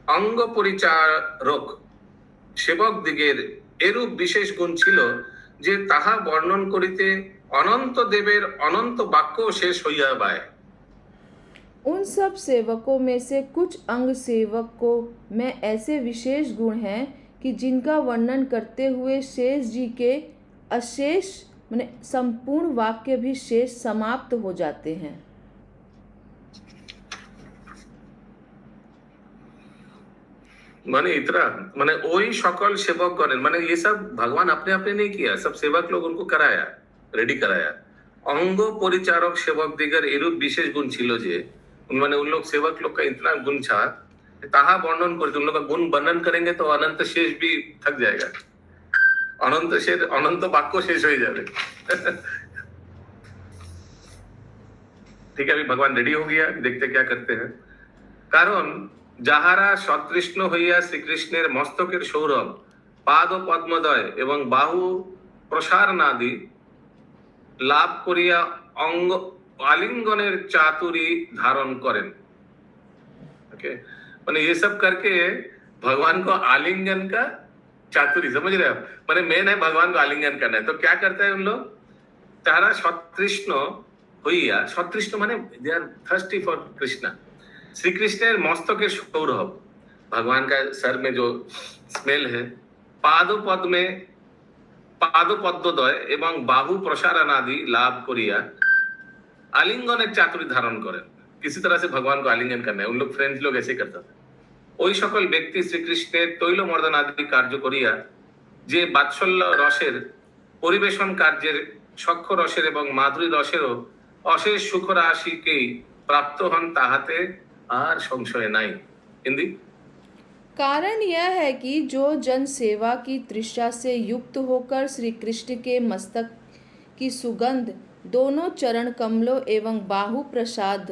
Speaker 2: অঙ্গ পরিচারক সেবক দিগের এরূপ বিশেষ গুণ ছিল যে তাহা বর্ণন করিতে অনন্ত দেবের অনন্ত বাক্য শেষ হইয়া বায়।
Speaker 3: उन सब सेवकों में से कुछ अंग सेवकों में ऐसे विशेष गुण हैं कि जिनका वर्णन करते हुए शेष जी के अशेष माने संपूर्ण वाक्य भी शेष समाप्त हो जाते हैं।
Speaker 2: माने इतना माने वही सकल सेवक गण माने ये सब भगवान अपने अपने नहीं किया, सब सेवक लोग उनको कराया, रेडी कराया। अंग परिचारक सेवक दिगर एरूप विशेष गुण छिलो जे माने उन लोग सेवक लोग का इतना गुण था ताहा वर्णन करते। उन लोग का गुण वर्णन करेंगे तो अनंत शेष भी थक जाएगा, अनंत शेष अनंत वाक्य शेष हो जाए। ठीक है, अभी भगवान रेडी हो गया, देखते क्या करते हैं। कारण যাহারা সতৃষ্ণ হইয়া শ্রীকৃষ্ণের মস্তকের সৌরভ পাদ পদ্মদয় এবং বাহু প্রসারণাদি লাভ করিয়া অঙ্গ आलिंगনের चातुरी धारण करें। ओके, माने ये सब करके भगवान को आलिंगन का चातुरी, समझ रहे हैं आप? माने मेन है भगवान को आलिंगन करना है। तो क्या करते हैं उन लोग? तारा सतृष्ण হইয়া, সতৃষ্ণ মানে they are thirsty for Krishna. Shri Krishna मस्तक सौरभ, भगवान का सर में जो स्मेल है, पादपद में पादपद्मद्वय एवं बाहु प्रसारण आदि लाभ करिया आलिंगन चातुरी धारण करें। किसी तरह से भगवान को आलिंगन करना है। उन लोग फ्रेंड्स लोग ऐसे करते थे। ওই সকল ব্যক্তি শ্রীকৃষ্ণের তৈল মর্দন আদি কার্য করিয়া যে বাৎসল্য রসের পরিবেশন কার্যের সক্ষ রসের এবং মাধুরী রসেরও অশেষ সুখ রাশিকেই প্রাপ্ত হন তাহাতে আর সংশय नहीं। हिंदी
Speaker 3: कारण यह है कि जो जन सेवा की तृष्णा से युक्त होकर श्री कृष्ण के मस्तक की सुगंध, दोनों चरण कमलों एवं बाहु प्रसाद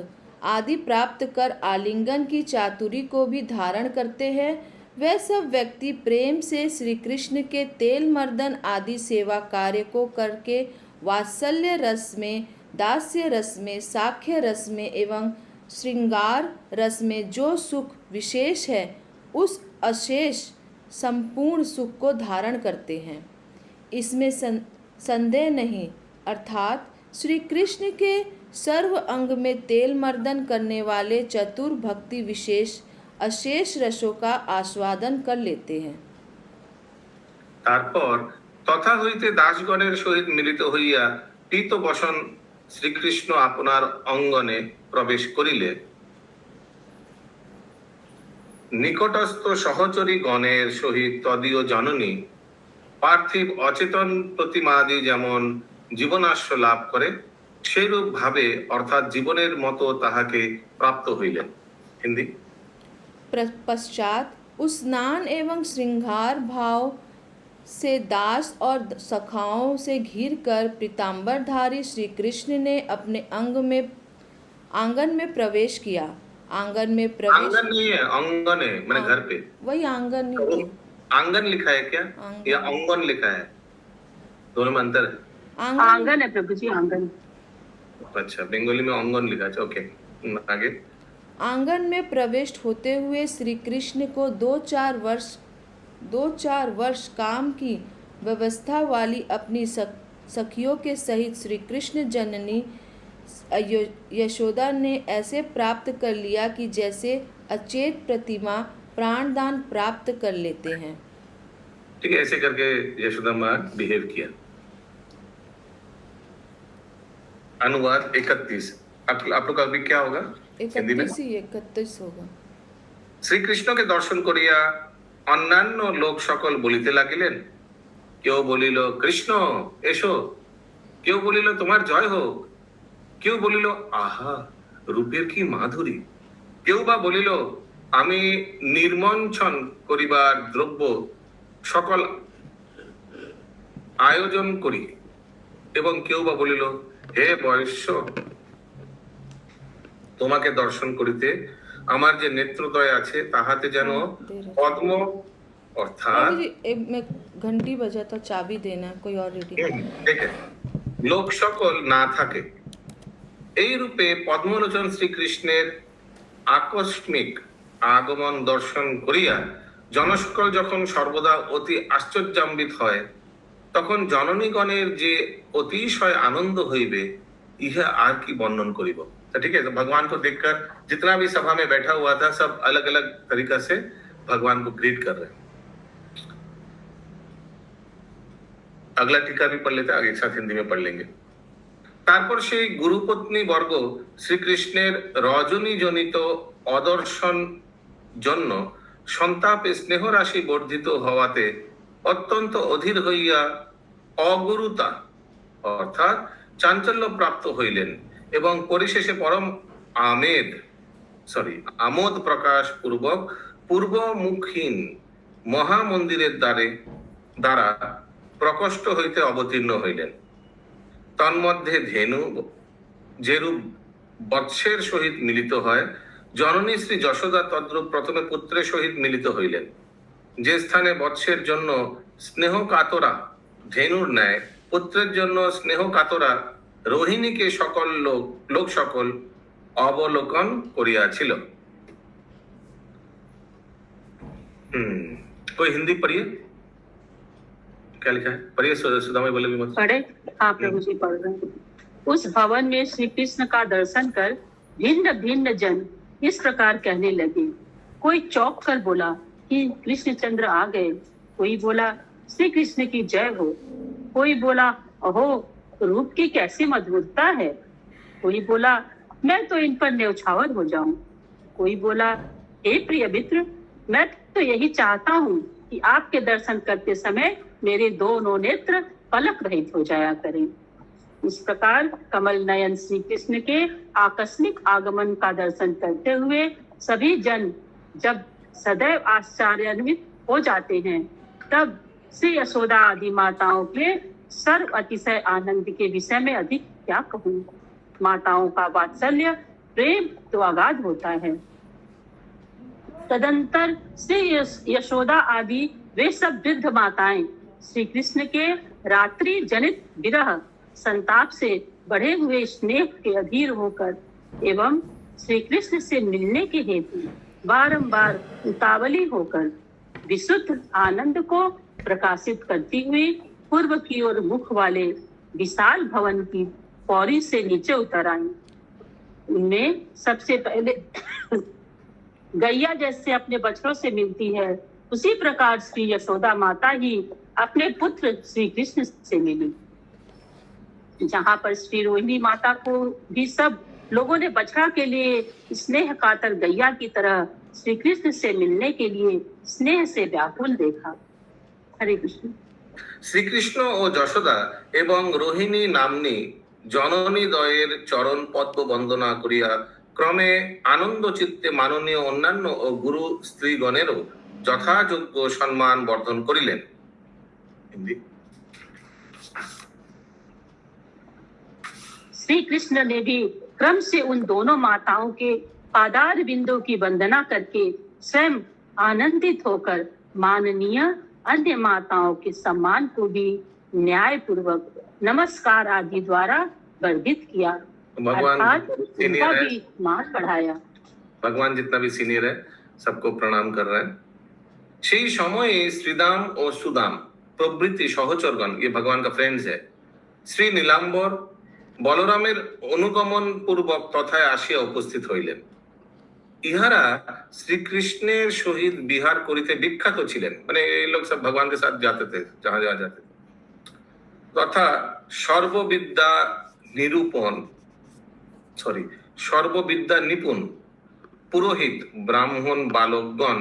Speaker 3: आदि प्राप्त कर आलिंगन की चातुरी को भी धारण करते हैं, वह सब व्यक्ति प्रेम से श्री कृष्ण के तेल मर्दन आदि सेवा कार्य को करके वात्सल्य रस में, दास्य रस में, साख्य रस में एवं श्रृंगार रस में जो सुख विशेष है उस अशेष संपूर्ण सुख को धारण करते हैं। इसमें संदेह नहीं। अर्थात श्री कृष्ण के सर्व अंग में तेल मर्दन करने वाले चतुर भक्ति विशेष अशेष रसों का आस्वादन कर लेते हैं।
Speaker 2: তারপর তথা হইতে দাসগণের সহিত মিলিত হইয়া পীত বসন শ্রীকৃষ্ণ আপনার অঙ্গনে প্রবেশ করিলে নিকটস্থ সহচরী গণের সহিত তদীয় জননী পার্থিব অচেতন প্রতিমাদি যেমন জীবনাশ্র লাভ করে সেইরূপ ভাবে অর্থাৎ জীবনের মতো তাহাকে প্রাপ্ত হইলেন। हिंदी
Speaker 3: पश्चात उस स्नान एवं श्रृंगार भाव से दास और सखाओं से घिर कर पीताम्बरधारी श्री कृष्ण ने अपने आंगन में प्रवेश किया। आंगन में प्रवेश,
Speaker 2: आंगन नहीं है, आंगन है, मैंने घर पे
Speaker 3: वही आंगन नहीं तो
Speaker 2: आंगन लिखा है क्या या आंगन लिखा है? दोनों में अंतर है।
Speaker 5: आंगन है प्रभु जी, आंगन।
Speaker 2: अच्छा, बंगाली में आंगन लिखा है। ओके, आगे
Speaker 3: आंगन में प्रविष्ट होते हुए श्री कृष्ण को 2-4 वर्ष काम की व्यवस्था वाली अपनी सखियों के सहित श्री कृष्ण जननी यशोदा ने ऐसे प्राप्त कर लिया कि जैसे अचेत प्रतिमा प्राणदान प्राप्त कर लेते हैं।
Speaker 2: ठीक है, ऐसे करके यशोदा माँ बिहेव किया। अनुवाद 31। आप लोग का अभी क्या होगा हिंदी में?
Speaker 3: 31 होगा।
Speaker 2: শ্রীকৃষ্ণ কে দর্শন করিয়া অন্যান্য লোক সকল বলিতে লাগিলেন, কেউ বলিল কৃষ্ণ এসো, কেউ বলিল তোমার জয় হোক, কেউ বলিল আহা রূপের কি মাধুরী, কেউ বা বলিল আমি নির্মঞ্চন করিবার দ্রব্য সকল আয়োজন করি, এবং কেউ বা বলিল হে বয়স্য, তোমাকে দর্শন করিতে আমার যে নেত্রদ্বয় আছে তাহাতে যেন পদ্ম অর্থাৎ
Speaker 3: मैं घंटी बजा तो चाबी देना, कोई और रेडी।
Speaker 2: দেখে লোক সকল না থাকে। এই রূপে পদ্মলোচন শ্রীকৃষ্ণের আকস্মিক আগমন দর্শন করিয়া জনসকল যখন সর্বদা অতি আশ্চর্যান্বিত হয়, তখন জননীগণের যে অতিশয় আনন্দ হইবে ইহা আর কি বর্ণन করিব। तो ठीक है, तो भगवान को देखकर जितना भी सभा में बैठा हुआ था सब अलग अलग तरीका से भगवान को ग्रीट कर रहे हैं। अगला टीका भी पढ़ लेते हैं, आगे एक साथ हिंदी में पढ़ लेंगे। তারপর সেই গুরুপত্নী বর্গ শ্রীকৃষ্ণের রজনী জনিত অদর্শন জন্য সন্তাপে স্নেহ রাশি বর্ধিত হওয়াতে অত্যন্ত অধীর হইয়া অগুরুতা অর্থাৎ চাঞ্চল্য প্রাপ্ত হইলেন এবং পরিশেষে পরম আমোদ প্রকাশ পূর্বক পূর্বমুখীন মহামন্দিরের দ্বারা প্রকষ্ট হইতে অবতীর্ণ হইলেন। তন্মধ্যে ধেনু যেরূপ বৎসের সহিত মিলিত হয়, জননী শ্রী যশোদা তদ্রূপ প্রথমে পুত্রের সহিত মিলিত হইলেন। যে স্থানে বৎসের জন্য স্নেহ কাতরা ধেনুর ন্যায় পুত্রের জন্য স্নেহ কাতরা रोहिणी के सकल लोक सकल अवलोकन करियाছিল। कोई हिंदी पढ़िए, क्या लिखा है? पढ़िए सुदामा बोले भी मत।
Speaker 5: पढ़े? हाँ प्रभु जी पढ़ रहे हैं। उस भवन में श्री कृष्ण का दर्शन कर भिन्न भिन्न जन इस प्रकार कहने लगे। कोई चौंक कर बोला कि कृष्णचंद्र आ गए, कोई बोला श्री कृष्ण की जय हो, कोई बोला अहो रूप की कैसी मधुरता है, कोई बोला मैं तो इन पर न्यौछावर हो जाऊं, कोई बोला हे प्रिय मित्र मैं तो यही चाहता हूं कि आपके दर्शन करते समय मेरे दोनों नेत्र पलक रहित हो जाया करें। इस प्रकार कमल नयन श्री कृष्ण के आकस्मिक आगमन का दर्शन करते हुए सभी जन जब सदैव आश्चर्यान्वित हो जाते हैं, तब श्री यशोदा आदि माताओं के सर्व अतिशय आनंद के विषय में अधिक क्या कहूँ। माताओं का वात्सल्य प्रेम तो अगाध होता है। तदंतर श्री यशोदा आदि वे सब वृद्ध माताएं श्री कृष्ण के रात्रि जनित विरह संताप से बढ़े हुए स्नेह के अधीर होकर एवं श्री कृष्ण से मिलने के हेतु बारंबार उतावली होकर विशुद्ध आनंद को प्रकाशित करती हुई पूर्व की ओर मुख वाले विशाल भवन की पौड़ी से नीचे उतर आई। उनमें सबसे पहले गैया जैसे अपने बछड़ों से मिलती है, उसी प्रकार श्री यशोदा माता ही अपने पुत्र श्री कृष्ण से मिली। जहाँ पर श्री रोहिणी माता को भी सब लोगों ने बछड़ा के लिए स्नेह कातर गैया की तरह श्री कृष्ण से मिलने के लिए स्नेह से व्याकुल देखा। हरे कृष्ण।
Speaker 2: শ্রীকৃষ্ণ ও যশোদা এবং রোহিণী নাম্নী জননী দ্বয়ের চরণ পদ্ম বন্দনা করিয়া ক্রমে আনন্দ চিত্তে মাননীয় অন্যান্য ও গুরু স্ত্রীগণেরও যথাযোগ্য সম্মান বর্ধন করিলেন।
Speaker 5: श्री कृष्ण ने भी क्रम से उन दोनों माताओं के पादार बिंदु की वंदना करके स्वयं आनंदित होकर माननीय अन्य माताओं के सम्मान को भी न्याय पूर्वक नमस्कार आदि द्वारा वर्धित किया, अर्थात उनका भी मान बढ़ाया।
Speaker 2: भगवान जितना भी सीनियर है सबको प्रणाम कर रहे हैं। সেই সময়ে শ্রীদাম ও সুদাম প্রভৃতি সহচরগণ, ये भगवान का फ्रेंड्स है, শ্রী নীলাম্বর বলরামের অনুগমন পূর্বক তথায় আসিয়া উপস্থিত হইলেন। ইহারা শ্রীকৃষ্ণের সহিত বিহার করিতে বিখ্যাত ছিলেন, মানে এই লোক সব भगवान के साथ जाते थे जहां जहां जाते थे। তথা সর্ববিদ্যা নিপুণ পুরোহিত ব্রাহ্মণ বালকগণ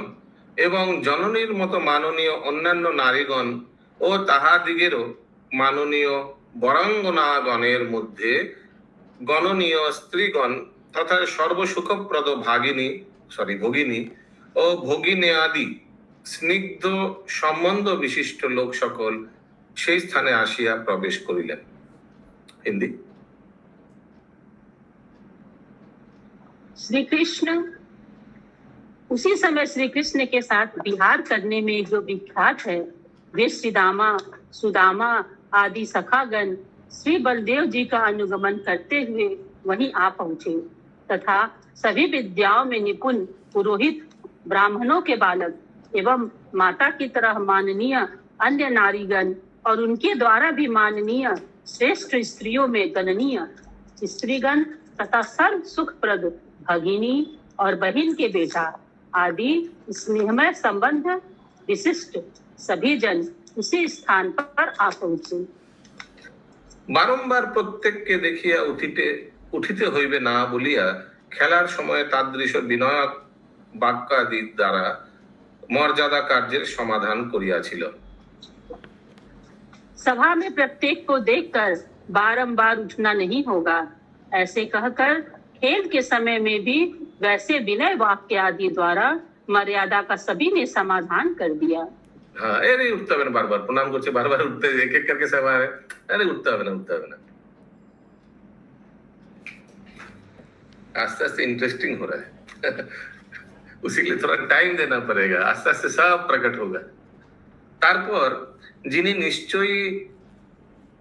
Speaker 2: এবং জননীর মতো মাননীয় অন্যান্য নারীগণ ও তাহাদিগেরও মাননীয় বরাঙ্গনাগণের মধ্যে গণনীয় স্ত্রীগণ তথা সর্বসুখপ্রদ ভগিনী ও ভগিনীয়াদি স্নিগ্ধ সম্বন্ধ বিশিষ্ট লোক সকল সেই স্থানে আসিয়া প্রবেশ করিলেন। হিন্দি।
Speaker 5: श्री कृष्ण उसी समय श्री कृष्ण के साथ विहार करने में जो विख्यात है, वे श्रीदामा सुदामा आदि सखागण श्री बलदेव जी का अनुगमन करते हुए वहीं आ पहुंचे तथा सभी विद्याओं में निपुण पुरोहित ब्राह्मणों के बालक एवं माता की तरह माननीय अन्य नारीगण और उनके द्वारा भी माननीय श्रेष्ठ स्त्रियों में गणनीय स्त्रीगण तथा सर्व सुखप्रद भगिनी और बहन के बेटा आदि स्नेहमय संबंध विशिष्ट सभी जन उसी स्थान पर आ पहुंचे।
Speaker 2: বারংবার প্রত্যেককে দেখিয়া উঠিতে হইবে না বলিয়া খেলার সময় তাদৃশ বিনয়ক বাক্যাদি দ্বারা মর্যাদা কার্যের সমাধান করিয়াছিল।
Speaker 5: सभा में प्रत्येक को देखकर बारंबार उठना नहीं होगा, ऐसे कहकर खेल के समय में भी वैसे विनय वाक्य आदि द्वारा मर्यादा का सभी ने समाधान कर दिया।
Speaker 2: हाँ, अरे उठता है ना, बार बार प्रणाम करते, बार बार उठते, एक एक करके सभा है, अरे उठता है ना। आस्ते आस्ते इंटरेस्टिंग हो रहा है उसी के लिए थोड़ा टाइम देना पड़ेगा, आस्ते आस्ते सब प्रकट होगा। তারপর যিনি নিশ্চয়ই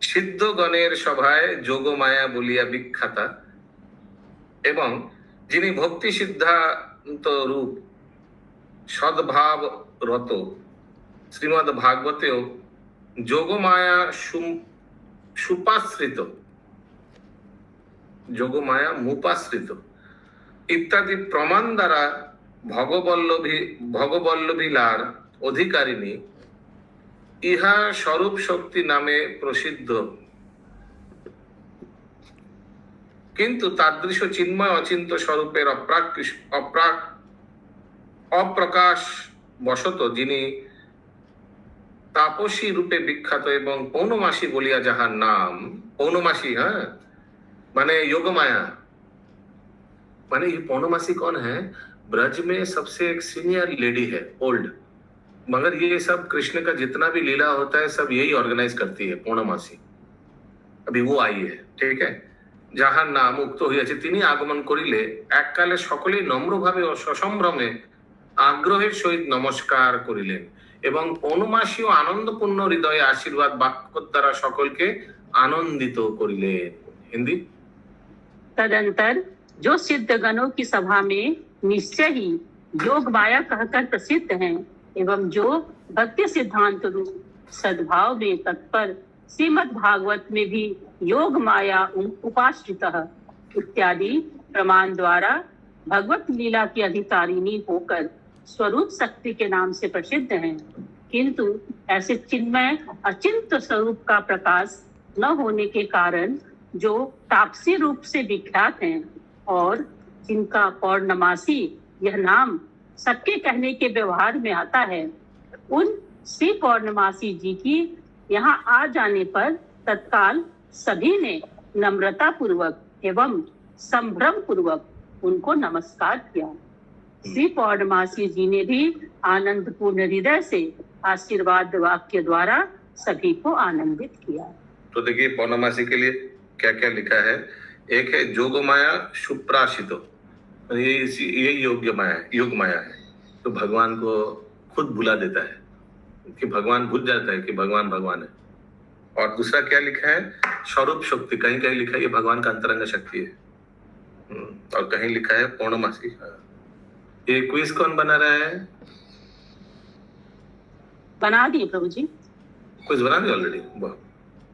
Speaker 2: সিদ্ধগণের সভায় যোগমায়া বলিয়া বিখ্যাতা এবং যিনি ভক্তি সিদ্ধান্ত রূপ সদ্ভাবরত শ্রীমদ্ ভাগবতেও যোগমায়া মুপাশ্রিত ইত্যাদি প্রমাণ দ্বারা ভগবল্লভীলার অধিকারিণী ইহা স্বরূপ শক্তি নামে প্রসিদ্ধ, কিন্তু তাদৃশ চিন্ময় অচিন্ত স্বরূপের অপ্রকাশ বশত যিনি তাপসী রূপে বিখ্যাত এবং পৌর্ণমাসী বলিয়া যাহার নাম, पौर्णमासी, हाँ माने योग माया, माने ये पौर्णमासी कौन है? ब्रज में सबसे एक सीनियर लेडी है, ओल्ड, मगर ये सब कृष्ण का जितना भी लीला होता है सब यही ऑर्गेनाइज करती है पौर्णमासी। अभी वो आई है, ठीक है, যাহার নাম উক্ত হইয়াছে তিনি আগমন করিলে এককালে সকলেই নম্রভাবে ও সসম্ভ্রমে আগ্রহের সহিত নমস্কার করিলেন এবং পৌর্ণমাসীও আনন্দপূর্ণ হৃদয়ে আশীর্বাদ বাক্য দ্বারা সকলকে आनंदित करिलेन। हिंदी।
Speaker 5: तदंतर जो सिद्धगणों की सभा में निश्चय ही योग माया कहकर प्रसिद्ध हैं एवं जो भक्ति सिद्धांत रूप सद्भाव में तत्पर श्रीमद् भागवत में भी योग माया उपाश्रितः इत्यादि प्रमाण द्वारा भगवत लीला की अधिकारिणी होकर स्वरूप शक्ति के नाम से प्रसिद्ध हैं, किंतु ऐसे चिन्मय अचिंत स्वरूप का प्रकाश न होने के कारण जो तापसी रूप से विख्यात हैं और जिनका पौर्णमासी यह नाम सबके कहने के व्यवहार में आता है, उन श्री पौर्णमासी जी की यहाँ आ जाने पर तत्काल सभी ने नम्रता पूर्वक एवं संभ्रम पूर्वक उनको नमस्कार किया। श्री पौर्णमासी जी ने भी आनंद पूर्ण हृदय से आशीर्वाद वाक्य द्वारा सभी को आनंदित किया।
Speaker 2: तो देखिए पौर्णमासी के लिए क्या क्या लिखा है। एक है जोगमाया सुप्राशितो, ये योग माया है, तो भगवान को खुद भुला देता है कि भगवान भूल जाता है कि भगवान भगवान है। और दूसरा क्या लिखा है? स्वरूप शक्ति, कहीं कहीं लिखा है ये भगवान का अंतरंग शक्ति है, और कहीं लिखा है पौर्णमासी। ये क्विज कौन बना रहा है?
Speaker 5: बना दिए प्रभु जी।
Speaker 2: क्विज बना दिया ऑलरेडी? वाह,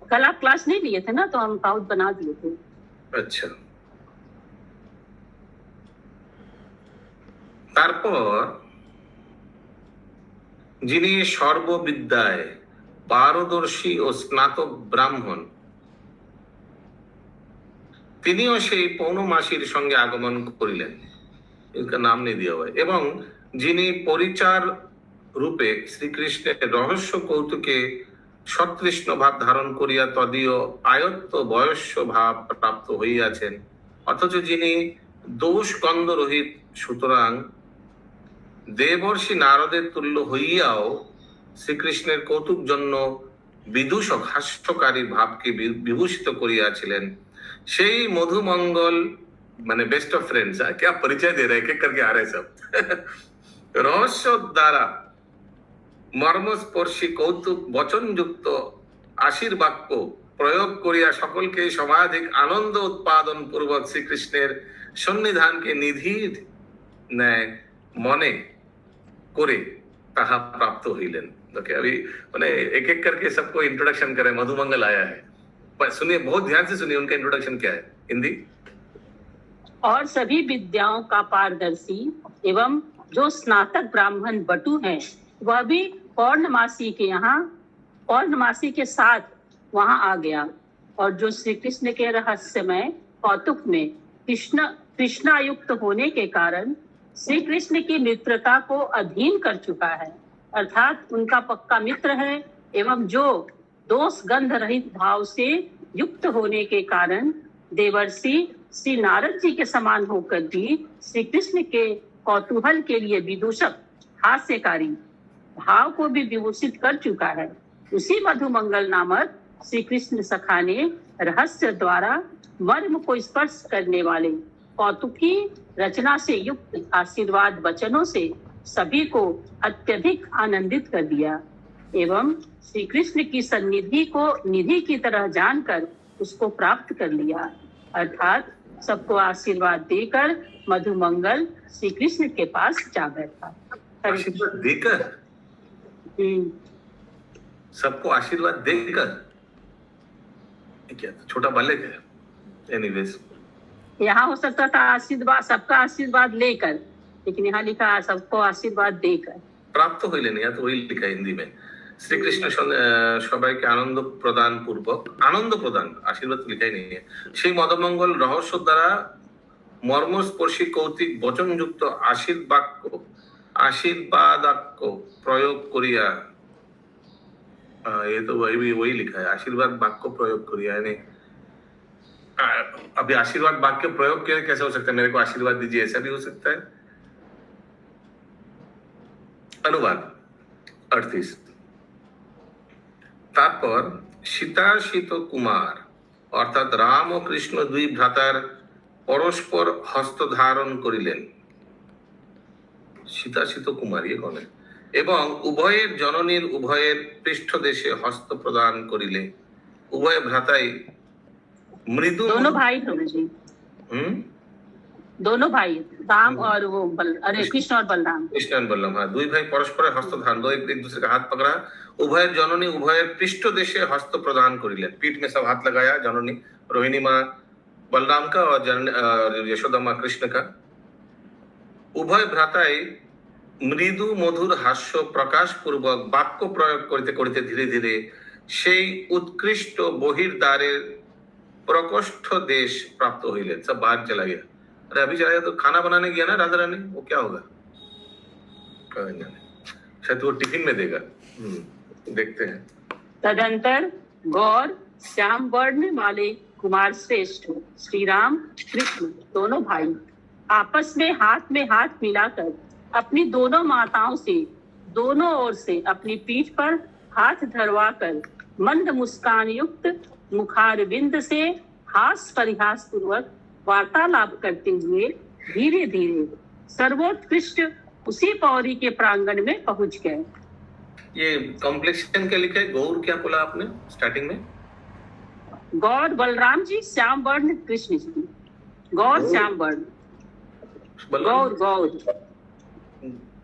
Speaker 5: कल आप क्लास नहीं लिए थे ना, तो हम पाउच बना दिए थे।
Speaker 2: আচ্ছা। তারপর যিনি সর্ববিদ্যায় পারদর্শী ও স্নাতক ব্রাহ্মণ, তিনিও সেই পৌর্ণমাসীর সঙ্গে আগমন করিলেন, ইনকা নাম নেই দিয়া হয়, এবং যিনি পরিচার রূপে শ্রীকৃষ্ণের রহস্য কৌতুকে সতৃষ্ণ ভাব ধারণ করিয়া তদীয় আয়ত্ত বয়স্য ভাব প্রাপ্ত হইয়াছেন, অথচ যিনি দোষ গন্ধ রহিত, সুতরাং দেবর্ষি নারদের তুল্য হইয়াও শ্রীকৃষ্ণের কৌতুক জন্য বিদূষক হাস্যকারী ভাবকে বিভূষিত করিয়াছিলেন, সেই মধুমঙ্গল, মানে বেস্ট অফ ফ্রেন্ডস, क्या परिचय दे रहे, एक एक करके आ रहे सब, রহস্য দ্বারা মর্মস্পর্শী কৌতুক বচনযুক্ত আশীর্বাক্য প্রয়োগ করিয়া সকলকে সমাধিক আনন্দ উৎপাদন পূর্বক শ্রীকৃষ্ণের সন্নিধানকে নিধির ন্যায় মনে করে তাহা প্রাপ্ত হইলেন। ओके, अभी मैंने एक एक करके सबको इंट्रोडक्शन करे। मधुमंगल आया है, पर सुनिए, बहुत ध्यान से सुनिए, उनका इंट्रोडक्शन क्या है। हिंदी।
Speaker 5: और सभी विद्याओं का पारदर्शी एवं जो स्नातक ब्राह्मण बटु हैं, वह भी पौर्णमासी के साथ वहां आ गया, और जो श्री कृष्ण के रहस्यमय कौतुक में कृष्णायुक्त होने के कारण श्री कृष्ण की मित्रता को अधीन कर चुका है, अर्थात उनका पक्का मित्र है, एवं जो दोष गंध रहित भाव से युक्त होने के कारण देवर्षि श्री नारद जी के समान होकर भी श्री कृष्ण के कौतूहल के लिए विदूषक हास्यकारी भाव को भी विभूषित कर चुका है। उसी मधुमंगल नामक श्री कृष्ण सखा ने रहस्य द्वारा मर्म को स्पर्श करने वाले कौतुकी रचना से युक्त आशीर्वाद वचनों से सभी को अत्यधिक आनंदित कर दिया, एवं श्री कृष्ण की सन्निधि को निधि की तरह जानकर उसको प्राप्त कर लिया, अर्थात सबको आशीर्वाद देकर मधुमंगल श्री कृष्ण के पास जा बैठा।
Speaker 2: आशीर्वाद देकर? सबको आशीर्वाद देकर? क्या छोटा बालक है? एनीवेज,
Speaker 5: यहाँ हो सकता था आशीर्वाद, सबका आशीर्वाद लेकर, लेकिन यहाँ लिखा सबको आशीर्वाद देकर
Speaker 2: प्राप्त হইলেন। या तो वही लिखा है हिंदी में। श्री कृष्ण সবাইকে আনন্দ প্রদান পূর্বক, আনন্দ প্রদান, আশীর্বাদ লিখাই নেই, সেই মদমঙ্গল রহস্য দ্বারা মর্মস্পর্শী কৌতুক বচনযুক্ত आशीर्वादाक्য प्रयोग करिया, ये तो वही लिखा है, आशीर्वाद वाक्य प्रयोग करिया, यानी अभी आशीर्वाद वाक्य प्रयोग कैसे हो सकता है? मेरे को आशीर्वाद दीजिए, ऐसा भी हो सकता है। अनुवाद 38। তারপর সীতাশীত কুমার অর্থাৎ রাম ও কৃষ্ণ দুই ভ্রাতার পরস্পর হস্ত ধারণ করিলেন। সীতাশীত কুমার ইয়ে কনে, এবং উভয়ের জননীর উভয়ের পৃষ্ঠদেশে হস্ত প্রদান করিলে উভয় ভ্রাতাই মৃদু।
Speaker 5: दोनों भाई प्रभु जी, दोनों भाई राम और वो अरे कृष्ण और बलराम,
Speaker 2: कृष्ण और बलराम, हाँ, दुई भाई परस्पर हस्त धारण, दो एक दूसरे का हाथ पकड़ा, उभय जननी उभय पृष्ठ देशे हस्त प्रदान करिलेन, पीठ में सब हाथ लगाया, जननी रोहिणी माँ बलराम का और यशोदा माँ कृष्ण का। उभय भ्राताई मृदु मधुर हास्य प्रकाश पूर्वक वाक्य प्रयोग करते करते धीरे धीरे সেই उत्कृष्ट बहिर्द्वारेर प्रकोष्ठ देश प्राप्त हইলেন। सब बाहर चला गया। अरे अभी चला गया तो खाना बनाने गया ना राधा रानी, वो क्या होगा? शायद वो टिफिन में देगा। देखते हैं।
Speaker 5: तदंतर गौर श्याम वर्ण वाले कुमार श्रेष्ठ श्री राम कृष्ण दोनों भाई आपस में हाथ मिलाकर अपनी दोनों माताओं से दोनों ओर से अपनी पीठ पर हाथ धरवाकर मंद मुस्कान युक्त मुखारविंद से हास परिहास पूर्वक वार्तालाप करते हुए धीरे धीरे सर्वोत्कृष्ट उसी पौरी के प्रांगण में पहुंच गए।
Speaker 2: ये कॉम्प्लेक्शन क्या लिखा है? गौर क्या बोला आपने स्टार्टिंग में?
Speaker 5: गौर बलराम जी, श्याम वर्ण कृष्ण जी। गौर श्याम वर्ण, गौर गौर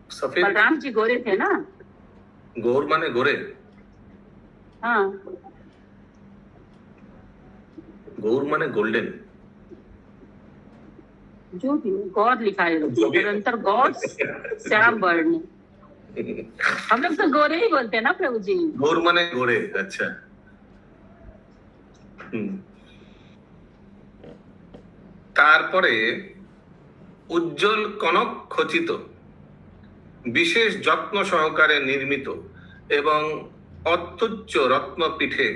Speaker 2: सफेद
Speaker 5: बलराम जी गोरे थे ना।
Speaker 2: गौर माने गोरे,
Speaker 5: हाँ,
Speaker 2: गौर माने गोल्डन।
Speaker 5: जो भी गौर लिखा है,
Speaker 2: जो भी।
Speaker 5: निरंतर गौर श्याम वर्ण। हम लोग तो गोरे ही बोलते हैं ना प्रभु जी।
Speaker 2: गौर माने गोरे, अच्छा। তারপরে উজ্জ্বল কনক খচিত বিশেষ যত্ন সহকারে নির্মিত এবং অত্যুচ্চ রত্নপীঠে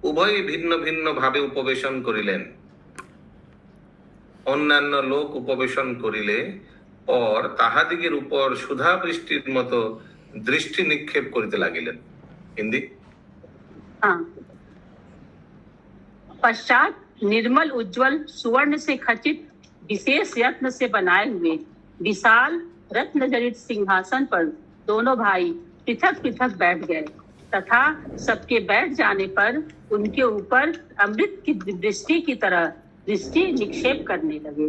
Speaker 2: উভয় ভিন্ন ভিন্ন ভাবে উপবেশন করিলেন। অন্যান্য লোক উপবেশন করিলে পর তাহাদিগের উপর সুধা বৃষ্টির মতো দৃষ্টি নিক্ষেপ করিতে লাগিলেন। হিন্দি।
Speaker 5: हाँ, पश्चात निर्मल उज्जवल सुवर्ण से खचित विशेष यत्न से बनाए हुए विशाल रत्न जड़ित सिंहासन पर दोनों भाई पृथक पृथक बैठ गए तथा सबके बैठ जाने पर उनके ऊपर अमृत की दृष्टि की तरह दृष्टि निक्षेप करने लगे।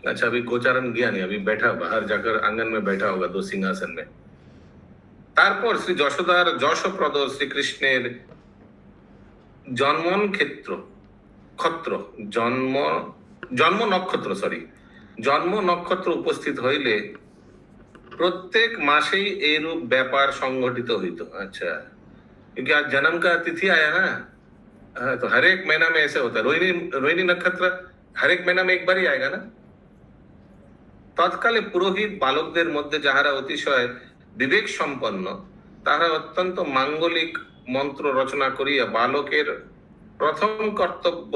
Speaker 2: अच्छा, अभी गोचारण गया नहीं, अभी बैठा बाहर जाकर आंगन में बैठा होगा दो सिंहासन में। তারপর শ্রী যশোদার যশপ্রদ শ্রীকৃষ্ণের জন্ম নক্ষত্র উপস্থিত হইলে প্রত্যেক মাসেই এইরূপ ব্যাপার সংঘটিত হইত। अच्छा, क्योंकि आज जन्म का तिथि आया ना, तो हर एक महीना में ऐसे होता है। रोहिणी नक्षत्र हर एक महीना में एक बार ही आएगा ना। তৎকালে পুরোহিত বালকদের মধ্যে যাহারা অতিশয় বিবেক সম্পন্ন তাহারা অত্যন্ত মাঙ্গলিক মন্ত্র রচনা করিয়া বালকের প্রথম কর্তব্য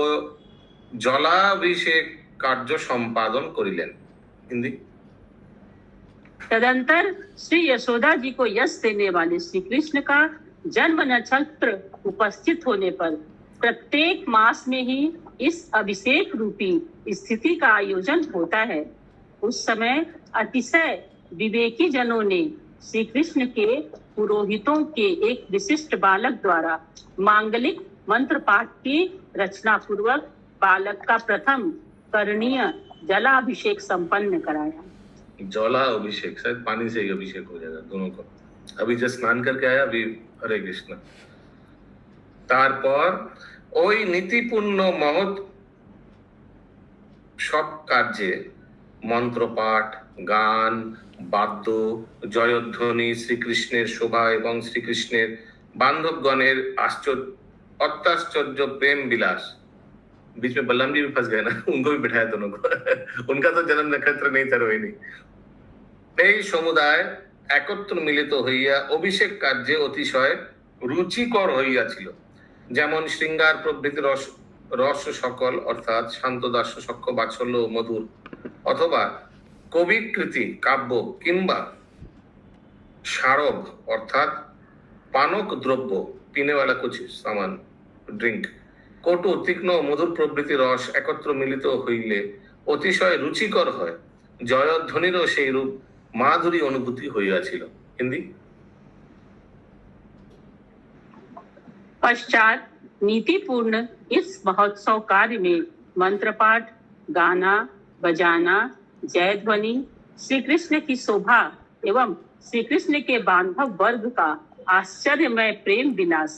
Speaker 2: জলাভিষেক कार्य संपादन करिलेन। हिंदी।
Speaker 5: तदंतर श्री यशोदा जी को यश देने वाले श्री कृष्ण का जन्म नक्षत्र उपस्थित होने पर प्रत्येक मास में ही इस अभिषेक रूपी स्थिति का आयोजन होता है। उस समय अतिशय विवेकी जनों ने श्री कृष्ण के पुरोहितों के एक विशिष्ट बालक द्वारा मांगलिक मंत्र पाठ की रचना पूर्वक बालक का प्रथम करणीय जलाभिषेक संपन्न कराया।
Speaker 2: जला अभिषेक, शायद पानी से ही अभिषेक हो जाएगा दोनों को। अभी जब स्नान करके आया, अभी हरे कृष्ण। তারপর ওই নীতিপূর্ণ মহৎ সব কার্যে মন্ত্রপাঠ, গান, বাদ্য, জয়ধ্বনি, শ্রীকৃষ্ণের শোভা এবং শ্রীকৃষ্ণের बांधवगणेर अत्याश्चर्य प्रेम विलास। बीच में बलराम जी भी फंस गए ना, उनको भी बिठाया दोनों को। उनका तो जन्म नक्षत्र नहीं था रोहिणी। এই সমুদায় একত্র মিলিত হইয়া অভিষেক কার্যে অতিশয় রুচিকর হইয়াছিল। যেমন শৃঙ্গার প্রভৃতি রস সকল অর্থাৎ শান্তদাস্য সখ্য বাৎসল্য ও মধুর, অথবা কবিকৃতি কাব্য কিংবা সারব অর্থাৎ পানক দ্রব্য पीने वाला कुछ सामान ड्रिंक, কটু তীক্ষ্ণ মধুর প্রভৃতি রস একত্র মিলিত হইলে অতিশয় রুচিকর হয়। জয়ধ্বনিরও সেই রূপ মাধুরী অনুভূতি হইয়াছিল। हिंदी।
Speaker 5: पश्चात नीतिपूर्ण इस महोत्सव कार्य में मंत्र पाठ, गाना बजाना, जय ध्वनि, श्री कृष्ण की शोभा एवं श्री कृष्ण के बांधव वर्ग का आश्चर्यमय प्रेम विलास,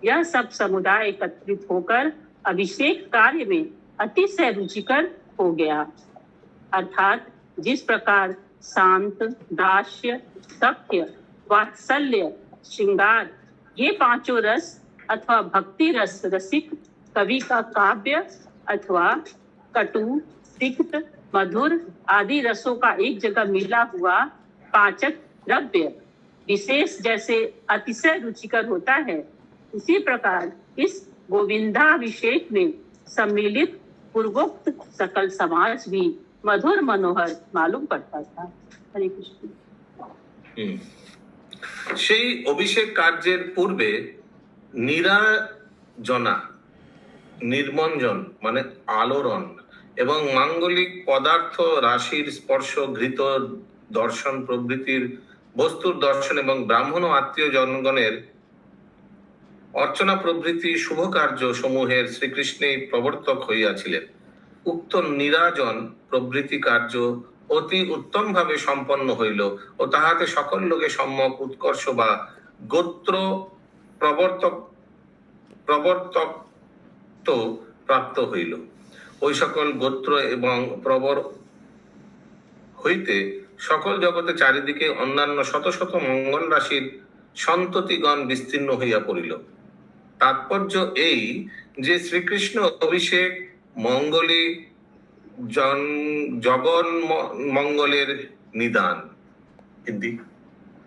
Speaker 5: यह सब समुदाय एकत्रित होकर अभिषेक कार्य में अतिशय रुचिकर हो गया। अर्थात जिस प्रकार शांत, दास्य, सत्य, वात्सल्य, श्रृंगार ये पांचों रस अथवा भक्ति रस रसिक कवि का काव्य अथवा कटु, तिक्त, मधुर आदि रसों का एक जगह मिला हुआ पाचक द्रव्य विशेष जैसे अतिशय रुचिकर होता है, उसी प्रकार इस गोविंदाभिषेक में सम्मिलित पूर्वोक्त सकल समाज भी मधुर मनोहर मालूम पड़ता था। हरे कृष्ण।
Speaker 2: সেই অভিষেক কার্যের পূর্বে নিরাজনা, নির্মঞ্জন মানে আলোড়ন এবং মাঙ্গলিক পদার্থ রাশির স্পর্শ, ঘৃত দর্শন প্রভৃতির বস্তুর দর্শন এবং ব্রাহ্মণ ও আত্মীয় জনগণের অর্চনা প্রভৃতি শুভ কার্য সমূহের শ্রীকৃষ্ণেই প্রবর্তক হইয়াছিলেন। উক্ত নিরাজন প্রভৃতি কার্য অতি উত্তম ভাবে সম্পন্ন হইল ও তাহাতে সকল লোকে সম্যক উৎকর্ষ বা গোত্র প্রবর্তক প্রাপ্ত হইল। ওই সকল গোত্র এবং প্রবর হইতে সকল জগতে চারিদিকে অন্যান্য শত শত মঙ্গল রাশির সন্ততিগণ বিস্তীর্ণ হইয়া পড়িল। তাৎপর্য এই যে শ্রীকৃষ্ণ অভিষেক মঙ্গলী জগন मंगलेर निदान। हिंदी।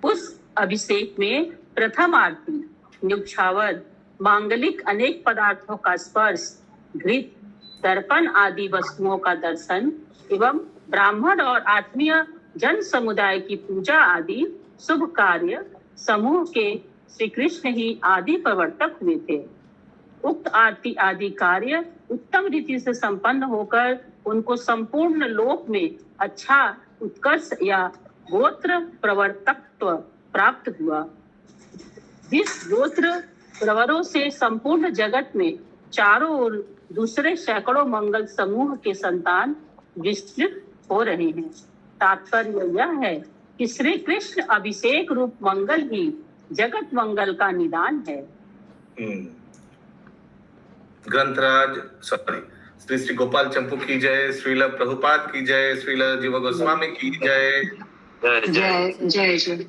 Speaker 5: उस अभिषेक में प्रथम आरती न्युछावर मांगलिक अनेक पदार्थों का स्पर्श, घृत, दर्पण आदि वस्तुओं का दर्शन एवं ब्राह्मण और आत्मीय जन समुदाय की पूजा आदि शुभ कार्य समूह के श्री कृष्ण ही आदि प्रवर्तक हुए थे। उक्त आरती आदि कार्य उत्तम रीति से संपन्न होकर उनको संपूर्ण लोक में अच्छा उत्कर्ष या गोत्र प्रवर्तकत्व प्राप्त हुआ। जिस गोत्र प्रवरों से संपूर्ण जगत में चारों ओर दूसरे सैकड़ों मंगल समूह के संतान विस्तृत हो रहे हैं। तात्पर्य यह है कि श्री कृष्ण अभिषेक रूप मंगल ही जगत मंगल का निदान है।
Speaker 2: ग्रंथराज श्री श्री गोपाल चंपू की जय, श्रील प्रभुपाद की जय, श्रील जीव गोस्वामी की जय।
Speaker 4: जय जय जय।